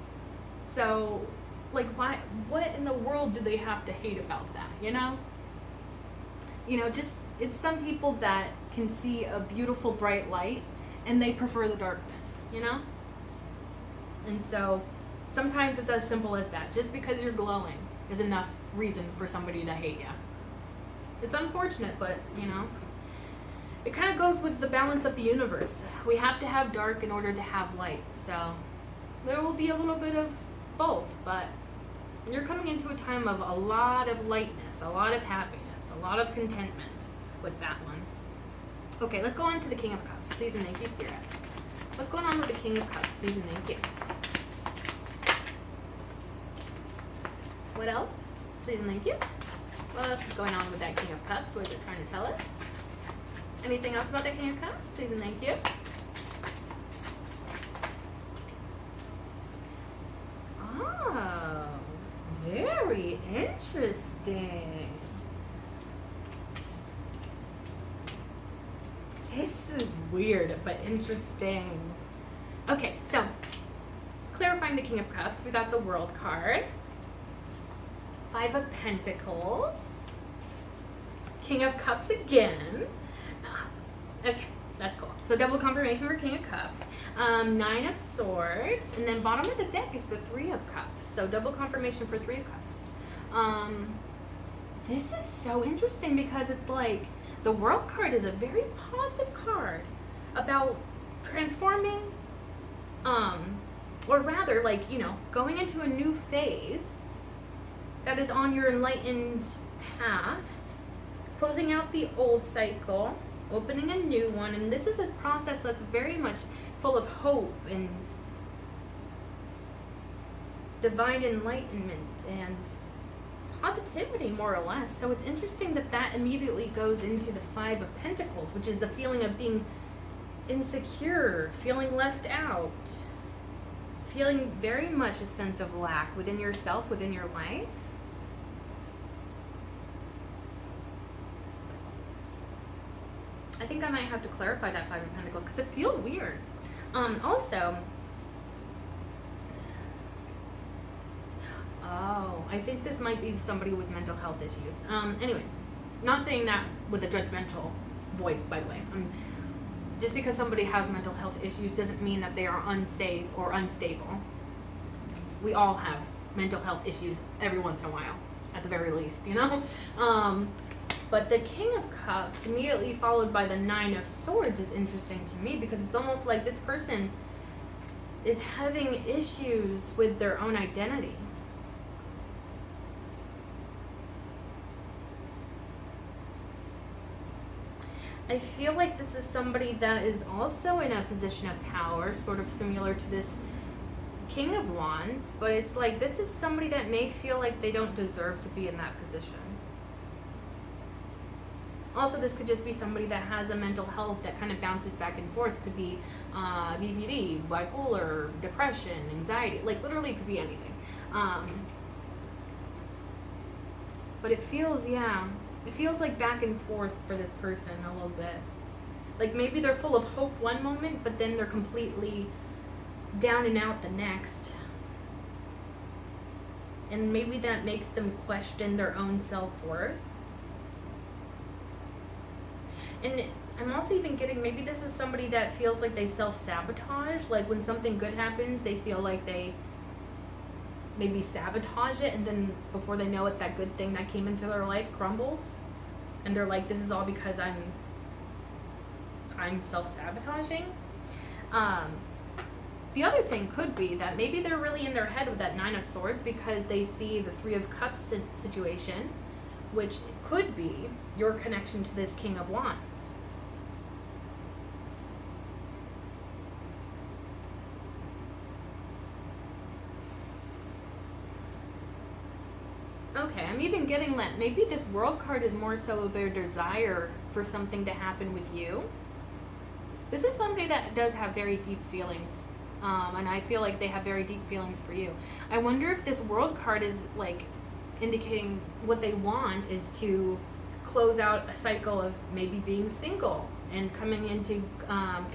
So, like, what in the world do they have to hate about that, you know? You know, just, it's some people that can see a beautiful, bright light, and they prefer the darkness, you know? And so, sometimes it's as simple as that. Just because you're glowing is enough reason for somebody to hate you. It's unfortunate, but, you know, it kind of goes with the balance of the universe. We have to have dark in order to have light, so there will be a little bit of both, but you're coming into a time of a lot of lightness, a lot of happiness, a lot of contentment with that one. Okay, let's go on to the King of Cups. Please and thank you, Spirit. What's going on with the King of Cups? Please and thank you. What else? Please and thank you. What else is going on with that King of Cups? What is it trying to tell us? Anything else about the King of Cups? Please and thank you. Oh, very interesting. This is weird, but interesting. Okay, so clarifying the King of Cups, we got the World card, Five of Pentacles, King of Cups again. Okay, that's cool. So double confirmation for King of Cups, Nine of Swords, and then bottom of the deck is the Three of Cups. So double confirmation for Three of Cups. This is so interesting because it's like the World card is a very positive card about transforming, or rather, like, you know, going into a new phase that is on your enlightened path, closing out the old cycle, opening a new one, and this is a process that's very much full of hope and divine enlightenment and positivity, more or less. So it's interesting that that immediately goes into the Five of Pentacles, which is the feeling of being insecure, feeling left out, feeling very much a sense of lack within yourself, within your life. I think I might have to clarify that Five of Pentacles because it feels weird. Also, I think this might be somebody with mental health issues. Anyways, not saying that with a judgmental voice, by the way. Just because somebody has mental health issues doesn't mean that they are unsafe or unstable. We all have mental health issues every once in a while, at the very least, you know? But the King of Cups, immediately followed by the Nine of Swords, is interesting to me because it's almost like this person is having issues with their own identity. I feel like this is somebody that is also in a position of power, sort of similar to this King of Wands, but it's like this is somebody that may feel like they don't deserve to be in that position. Also, this could just be somebody that has a mental health that kind of bounces back and forth. Could be BPD, bipolar, depression, anxiety. Like, literally, it could be anything. But it feels, it feels like back and forth for this person a little bit. Like, maybe they're full of hope one moment, but then they're completely down and out the next. And maybe that makes them question their own self-worth. And I'm also even getting, maybe this is somebody that feels like they self-sabotage. Like when something good happens, they feel like they maybe sabotage it, and then before they know it, that good thing that came into their life crumbles. And they're like, this is all because I'm self-sabotaging. The other thing could be that maybe they're really in their head with that Nine of Swords because they see the Three of Cups situation which could be your connection to this King of Wands. Okay, I'm even getting that maybe this World card is more so their desire for something to happen with you. This is somebody that does have very deep feelings, and I feel like they have very deep feelings for you. I wonder if this World card is like indicating what they want is to close out a cycle of maybe being single and coming into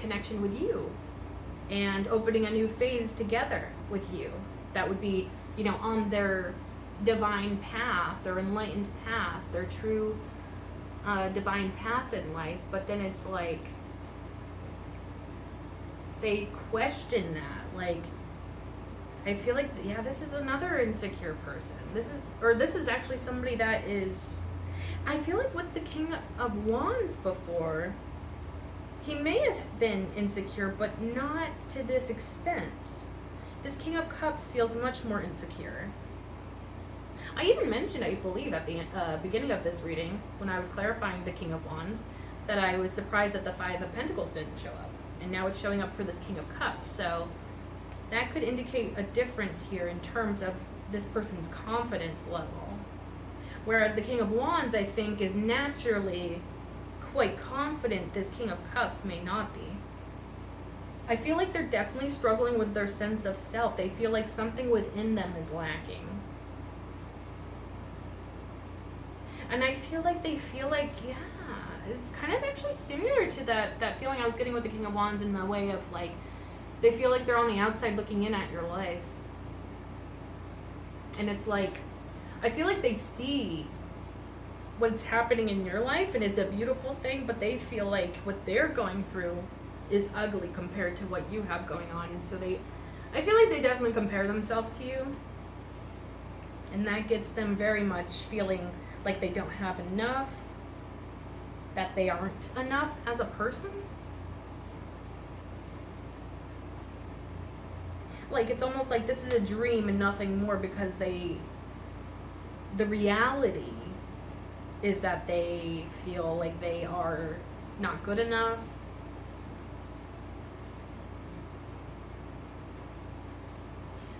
connection with you and opening a new phase together with you. That would be, you know, on their divine path, their enlightened path, their true divine path in life. But then it's like they question that. Like, I feel like, yeah, this is another insecure person. This is actually somebody that is, I feel like with the King of Wands before, he may have been insecure, but not to this extent. This King of Cups feels much more insecure. I even mentioned, I believe, at the beginning of this reading, when I was clarifying the King of Wands, that I was surprised that the Five of Pentacles didn't show up. And now it's showing up for this King of Cups. So that could indicate a difference here in terms of this person's confidence level. Whereas the King of Wands, I think, is naturally quite confident. This King of Cups may not be. I feel like they're definitely struggling with their sense of self. They feel like something within them is lacking. And I feel like they feel like, yeah, it's kind of actually similar to that feeling I was getting with the King of Wands, in the way of like, they feel like they're on the outside looking in at your life. And it's like, I feel like they see what's happening in your life and it's a beautiful thing, but they feel like what they're going through is ugly compared to what you have going on. And so I feel like they definitely compare themselves to you. And that gets them very much feeling like they don't have enough, that they aren't enough as a person. Like, it's almost like this is a dream and nothing more, because the reality is that they feel like they are not good enough.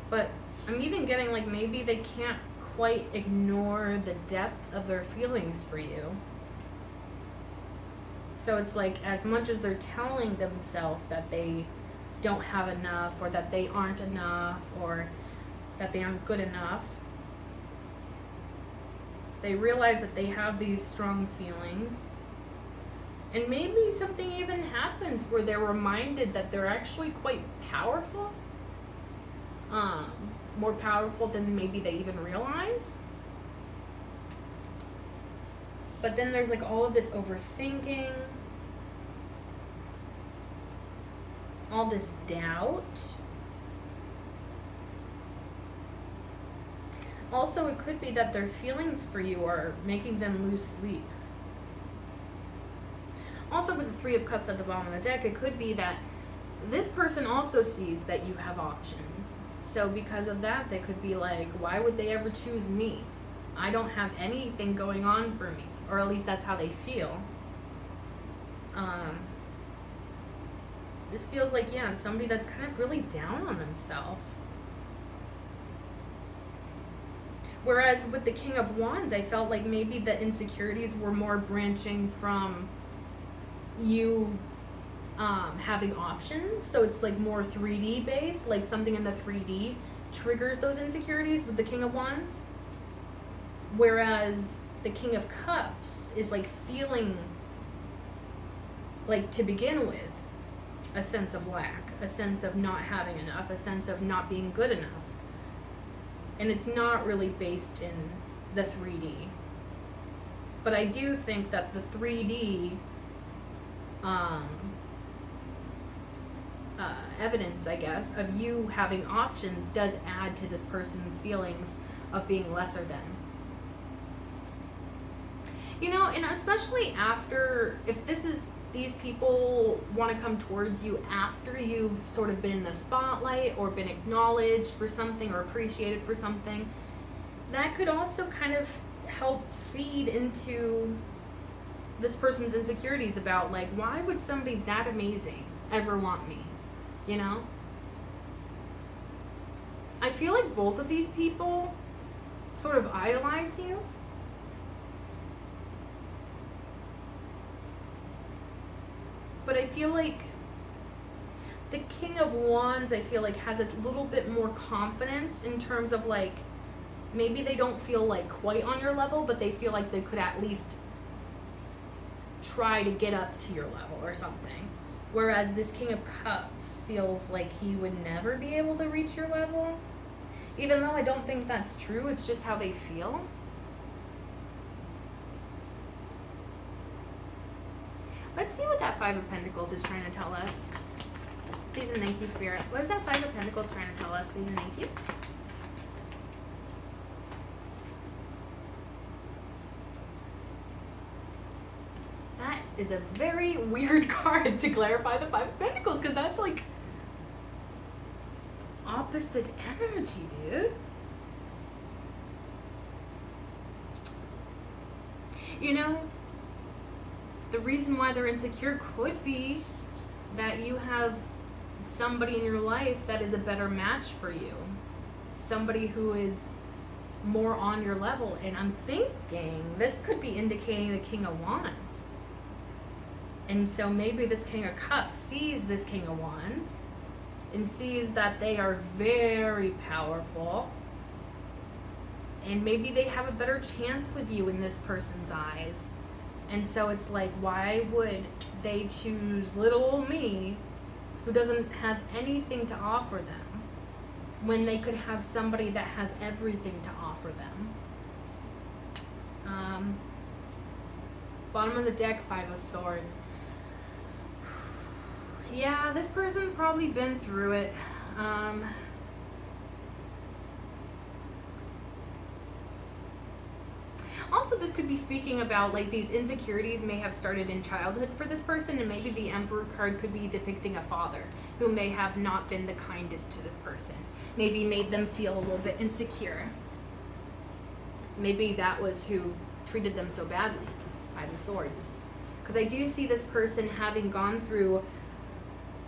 But I'm even getting like maybe they can't quite ignore the depth of their feelings for you. So it's like, as much as they're telling themselves that they don't have enough, or that they aren't enough, or that they aren't good enough, they realize that they have these strong feelings. And maybe something even happens where they're reminded that they're actually quite powerful. More powerful than maybe they even realize. But then there's like all of this overthinking, all this doubt. Also, it could be that their feelings for you are making them lose sleep. Also, with the Three of Cups at the bottom of the deck, it could be that this person also sees that you have options. So because of that, they could be like, why would they ever choose me? I don't have anything going on for me. Or at least that's how they feel. This feels like, yeah, somebody that's kind of really down on themselves. Whereas with the King of Wands, I felt like maybe the insecurities were more branching from you having options. So it's like more 3D based, like something in the 3D triggers those insecurities with the King of Wands. Whereas the King of Cups is like feeling like, to begin with, a sense of lack, a sense of not having enough, a sense of not being good enough. And it's not really based in the 3D. But I do think that the 3D evidence, I guess, of you having options does add to this person's feelings of being lesser than. You know, and especially after, if these people want to come towards you after you've sort of been in the spotlight or been acknowledged for something or appreciated for something, that could also kind of help feed into this person's insecurities about, like, why would somebody that amazing ever want me? You know? I feel like both of these people sort of idolize you. But I feel like the King of Wands, I feel like, has a little bit more confidence in terms of, like, maybe they don't feel like quite on your level, but they feel like they could at least try to get up to your level or something. Whereas this King of Cups feels like he would never be able to reach your level. Even though I don't think that's true, it's just how they feel. Let's see what that Five of Pentacles is trying to tell us. Please and thank you, Spirit. What is that Five of Pentacles trying to tell us? Please and thank you. That is a very weird card to clarify the Five of Pentacles, because that's like opposite energy, dude. You know, the reason why they're insecure could be that you have somebody in your life that is a better match for you. Somebody who is more on your level. And I'm thinking this could be indicating the King of Wands. And so maybe this King of Cups sees this King of Wands and sees that they are very powerful. And maybe they have a better chance with you in this person's eyes. And so it's like, why would they choose little old me who doesn't have anything to offer them when they could have somebody that has everything to offer them? Bottom of the deck, Five of Swords. Yeah, this person's probably been through it. Also, this could be speaking about, like, these insecurities may have started in childhood for this person, and maybe the Emperor card could be depicting a father who may have not been the kindest to this person. Maybe made them feel a little bit insecure. Maybe that was who treated them so badly. Five of Swords. Because I do see this person having gone through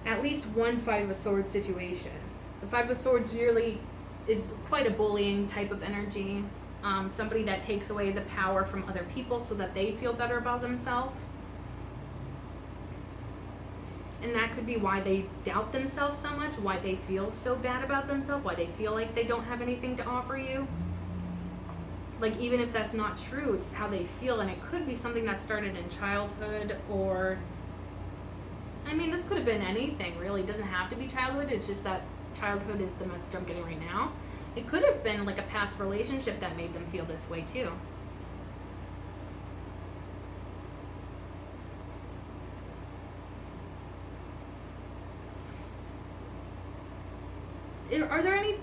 at least one Five of Swords situation. The Five of Swords really is quite a bullying type of energy. Somebody that takes away the power from other people so that they feel better about themselves. And that could be why they doubt themselves so much, why they feel so bad about themselves, why they feel like they don't have anything to offer you. Like, even if that's not true, it's how they feel. And it could be something that started in childhood, or, I mean, this could have been anything, really. It doesn't have to be childhood. It's just that childhood is the message I'm getting right now. It could have been like a past relationship that made them feel this way too. Are there any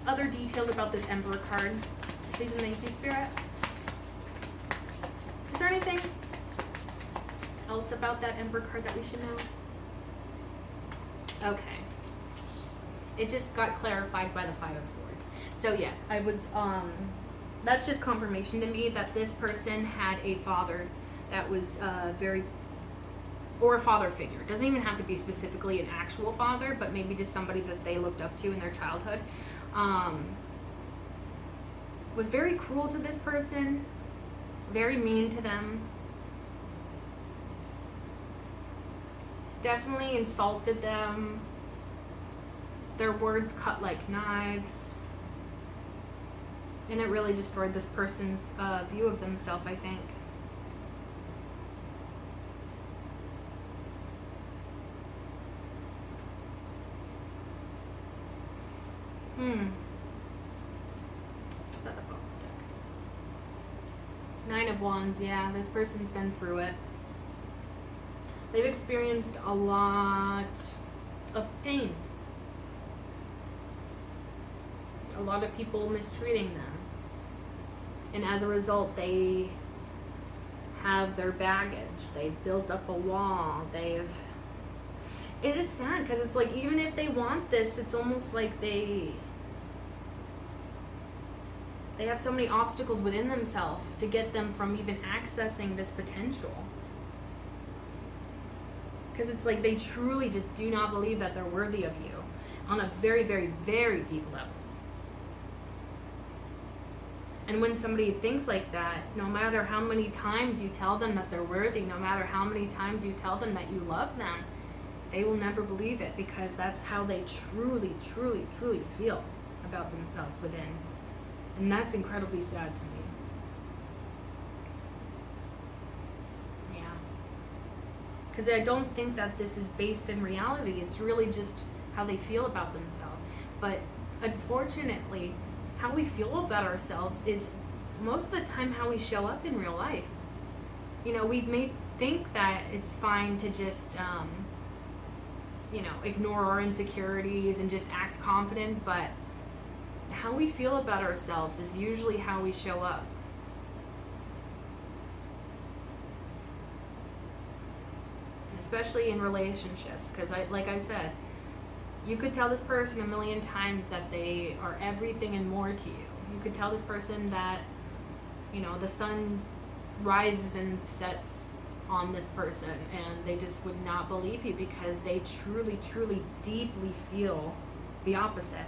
other details about this Emperor card? Please and thank you, Spirit. Is there anything else about that Emperor card that we should know? Okay. It just got clarified by the Five of Swords. So yes, I was, that's just confirmation to me that this person had a father that was or a father figure. It doesn't even have to be specifically an actual father, but maybe just somebody that they looked up to in their childhood. Was very cruel to this person, very mean to them. Definitely insulted them. Their words cut like knives. And it really destroyed this person's view of themselves, I think. What's at the bottom of the deck? Nine of Wands, yeah, this person's been through it. They've experienced a lot of pain. A lot of people mistreating them. And as a result, they have their baggage. They've built up a wall. It is sad because it's like, even if they want this, it's almost like they They have so many obstacles within themselves to get them from even accessing this potential. Because it's like they truly just do not believe that they're worthy of you on a very, very, very deep level. And when somebody thinks like that, no matter how many times you tell them that they're worthy, no matter how many times you tell them that you love them, they will never believe it, because that's how they truly, truly, truly feel about themselves within. And that's incredibly sad to me. Yeah. Because I don't think that this is based in reality. It's really just how they feel about themselves. But unfortunately, how we feel about ourselves is most of the time how we show up in real life. You know, we may think that it's fine to just, ignore our insecurities and just act confident, but how we feel about ourselves is usually how we show up. Especially in relationships, because like I said, you could tell this person a million times that they are everything and more to you. You could tell this person that, the sun rises and sets on this person, and they just would not believe you because they truly, truly, deeply feel the opposite.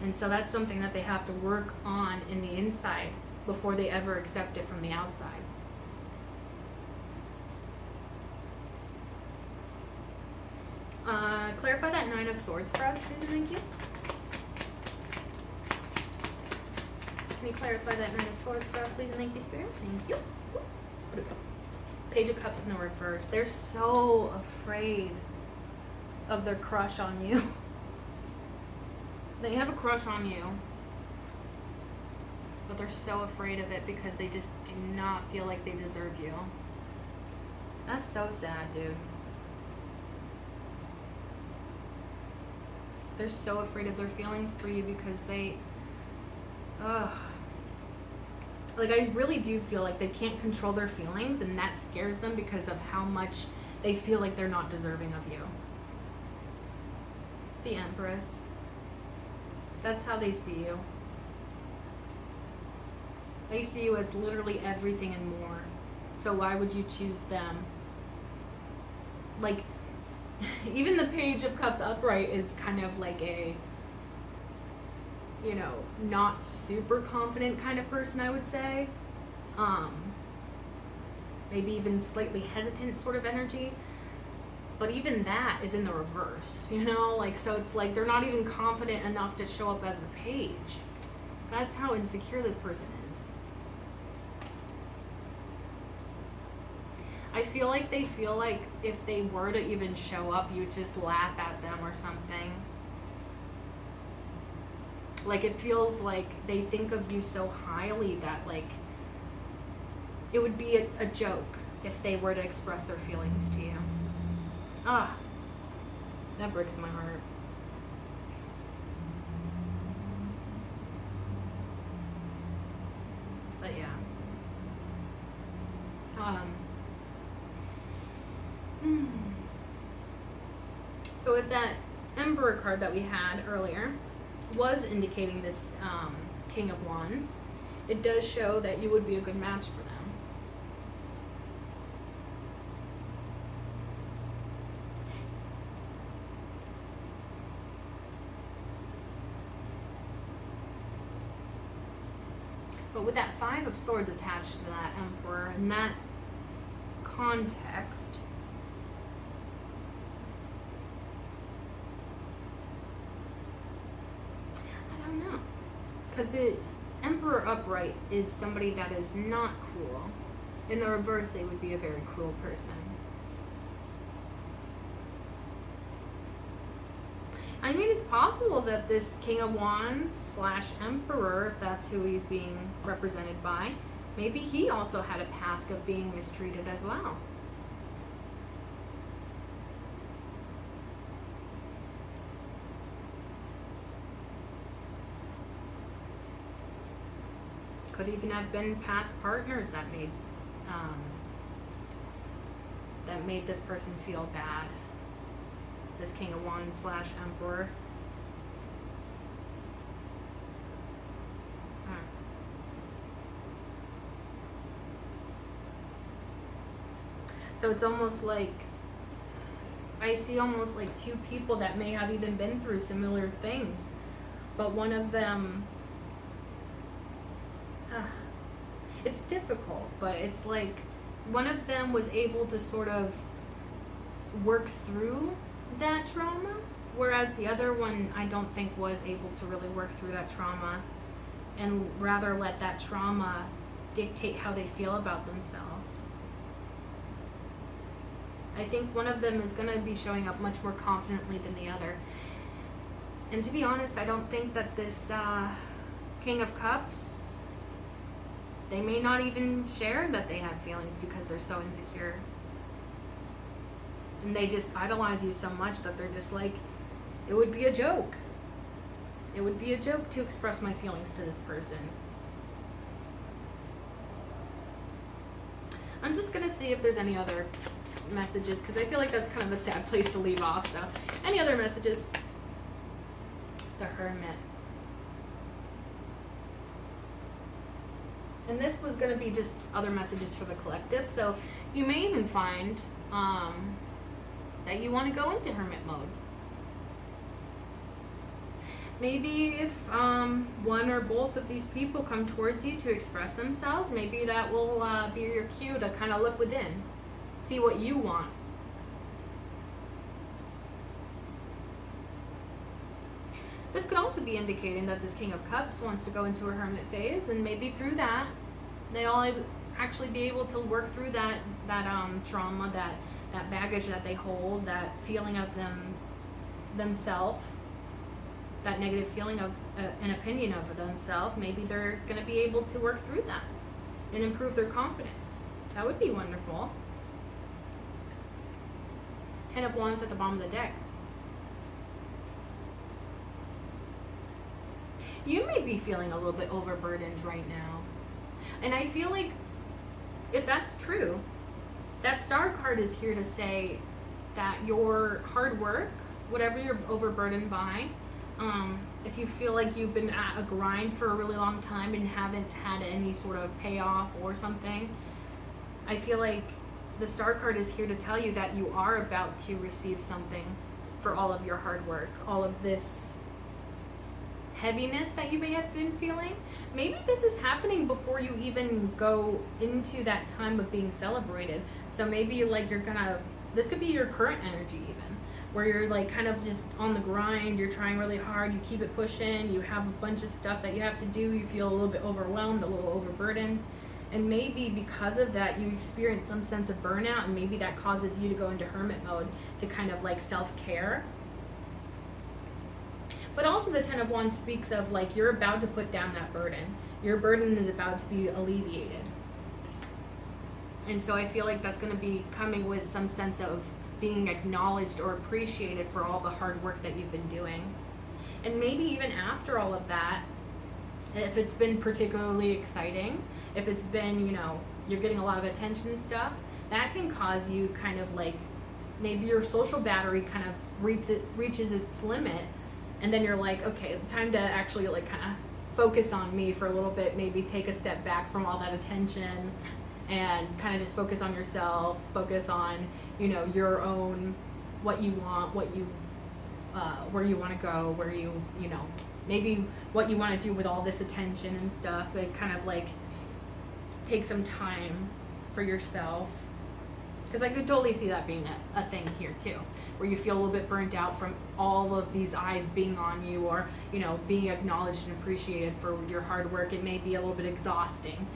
And so that's something that they have to work on in the inside before they ever accept it from the outside. Clarify that 9 of Swords for us, please, thank you. Can you clarify that 9 of Swords for us, please, and thank you, Spirit? Thank you. Where'd it go? Page of Cups in the reverse. They're so afraid of their crush on you. They have a crush on you, but they're so afraid of it because they just do not feel like they deserve you. That's so sad, dude. They're so afraid of their feelings for you because they, I really do feel like they can't control their feelings, and that scares them because of how much they feel like they're not deserving of you. The Empress. That's how they see you. They see you as literally everything and more. So why would you choose them? Like, even the Page of Cups upright is kind of like a, not super confident kind of person, I would say. Maybe even slightly hesitant sort of energy. But even that is in the reverse, so it's like they're not even confident enough to show up as the Page. That's how insecure this person is. I feel like they feel like if they were to even show up, you'd just laugh at them or something. Like, it feels like they think of you so highly that, it would be a joke if they were to express their feelings to you. That breaks my heart. But yeah. So if that Emperor card that we had earlier was indicating this King of Wands, it does show that you would be a good match for them. But with that 5 of Swords attached to that Emperor, in that context, I don't know. Because the Emperor upright is somebody that is not cruel. In the reverse, they would be a very cruel person. I mean, it's possible that this King of Wands / Emperor, if that's who he's being represented by, maybe he also had a past of being mistreated as well. Could even have been past partners that made this person feel bad. This King of Wands / Emperor. So it's almost like, I see almost like two people that may have even been through similar things, but one of them, it's difficult, but it's like one of them was able to sort of work through that trauma, whereas the other one I don't think was able to really work through that trauma, and rather let that trauma dictate how they feel about themselves. I think one of them is going to be showing up much more confidently than the other. And to be honest, I don't think that this King of Cups, they may not even share that they have feelings because they're so insecure. And they just idolize you so much that they're just like, it would be a joke. It would be a joke to express my feelings to this person. I'm just going to see if there's any other messages, because I feel like that's kind of a sad place to leave off. So any other messages? The Hermit. And this was going to be just other messages for the collective, so you may even find that you want to go into hermit mode. Maybe if one or both of these people come towards you to express themselves, maybe that will be your cue to kind of look within. See what you want. This could also be indicating that this King of Cups wants to go into a hermit phase, and maybe through that, they'll actually be able to work through that trauma, that baggage that they hold, that feeling of themselves, that negative feeling of an opinion of themselves. Maybe they're going to be able to work through that and improve their confidence. That would be wonderful. 10 of Wands at the bottom of the deck. You may be feeling a little bit overburdened right now. And I feel like if that's true, that Star card is here to say that your hard work, whatever you're overburdened by, if you feel like you've been at a grind for a really long time and haven't had any sort of payoff or something, I feel like the Star card is here to tell you that you are about to receive something for all of your hard work, all of this heaviness that you may have been feeling. Maybe this is happening before you even go into that time of being celebrated. So maybe like this could be your current energy even, where you're like kind of just on the grind, you're trying really hard, you keep it pushing, you have a bunch of stuff that you have to do, you feel a little bit overwhelmed, a little overburdened. And maybe because of that, you experience some sense of burnout, and maybe that causes you to go into hermit mode to kind of like self-care. But also the 10 of Wands speaks of like you're about to put down that burden. Your burden is about to be alleviated. And so I feel like that's going to be coming with some sense of being acknowledged or appreciated for all the hard work that you've been doing. And maybe even after all of that, if it's been particularly exciting, if it's been, you're getting a lot of attention and stuff, that can cause you kind of like, maybe your social battery kind of reaches its limit, and then you're like, okay, time to actually like kind of focus on me for a little bit, maybe take a step back from all that attention and kind of just focus on yourself, focus on, your own, what you want, what you, where you want to go, where maybe what you want to do with all this attention and stuff. Like kind of like take some time for yourself, because I could totally see that being a thing here too, where you feel a little bit burnt out from all of these eyes being on you, or being acknowledged and appreciated for your hard work. It may be a little bit exhausting,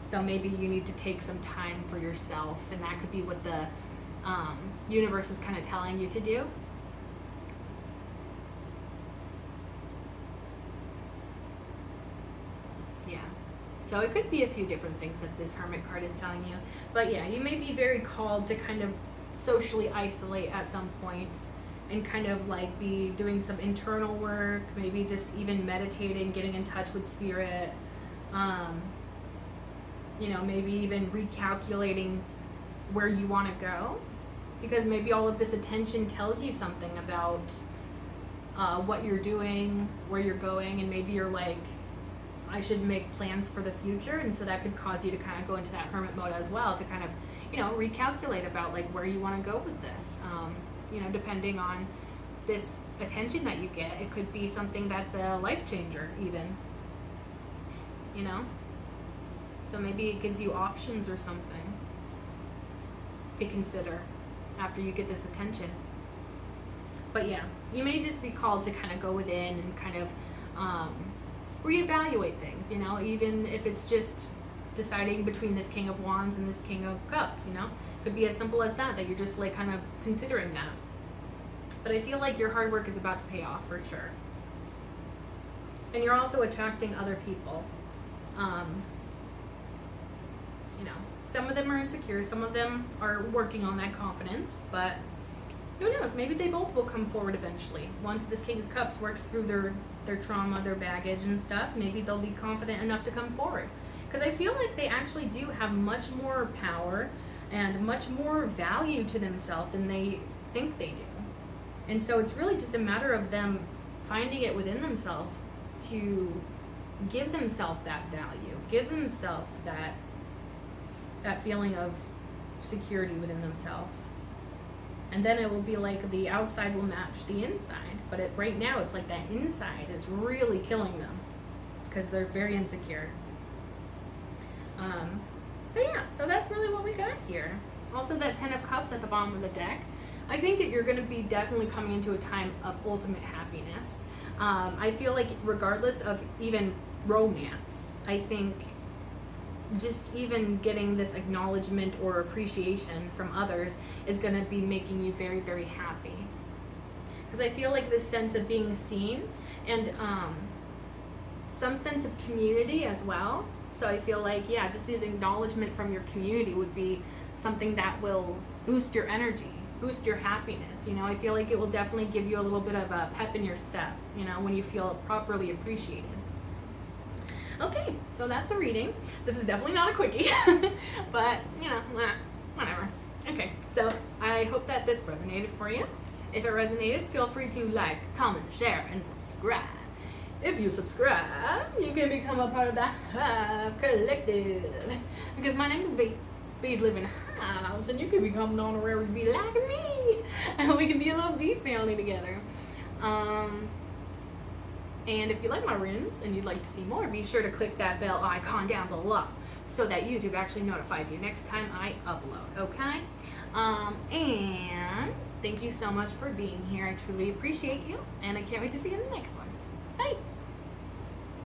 so maybe you need to take some time for yourself, and that could be what the universe is kind of telling you to do. So it could be a few different things that this Hermit card is telling you. But yeah, you may be very called to kind of socially isolate at some point and kind of like be doing some internal work, maybe just even meditating, getting in touch with spirit, maybe even recalculating where you want to go, because maybe all of this attention tells you something about what you're doing, where you're going, and maybe you're like, I should make plans for the future, and so that could cause you to kind of go into that hermit mode as well, to kind of, recalculate about like where you want to go with this. Depending on this attention that you get, it could be something that's a life changer even. So maybe it gives you options or something to consider after you get this attention. But yeah, you may just be called to kind of go within and kind of reevaluate things, even if it's just deciding between this King of Wands and this King of Cups, Could be as simple as that you're just like kind of considering that. But I feel like your hard work is about to pay off for sure. And you're also attracting other people. Some of them are insecure, some of them are working on that confidence, but who knows, maybe they both will come forward eventually. Once this King of Cups works through their trauma, their baggage and stuff, maybe they'll be confident enough to come forward. Because I feel like they actually do have much more power and much more value to themselves than they think they do. And so it's really just a matter of them finding it within themselves to give themselves that value, give themselves that feeling of security within themselves. And then it will be like the outside will match the inside. But right now, it's like that inside is really killing them because they're very insecure. But yeah, so that's really what we got here. Also, that 10 of Cups at the bottom of the deck. I think that you're going to be definitely coming into a time of ultimate happiness. I feel like regardless of even romance, I think just even getting this acknowledgement or appreciation from others is going to be making you very, very happy. Because I feel like this sense of being seen and some sense of community as well. So I feel like, yeah, just the acknowledgement from your community would be something that will boost your energy, boost your happiness. I feel like it will definitely give you a little bit of a pep in your step, when you feel properly appreciated. Okay, so that's the reading. This is definitely not a quickie, but, whatever. Okay, so I hope that this resonated for you. If it resonated, feel free to like, comment, share, and subscribe. If you subscribe, you can become a part of the Hive Collective. Because my name is Bee. Bees live in house, and you can become an honorary bee like me. And we can be a little bee family together. And if you like my readings and you'd like to see more, be sure to click that bell icon down below so that YouTube actually notifies you next time I upload, okay? And thank you so much for being here. I truly appreciate you, and I can't wait to see you in the next one. Bye!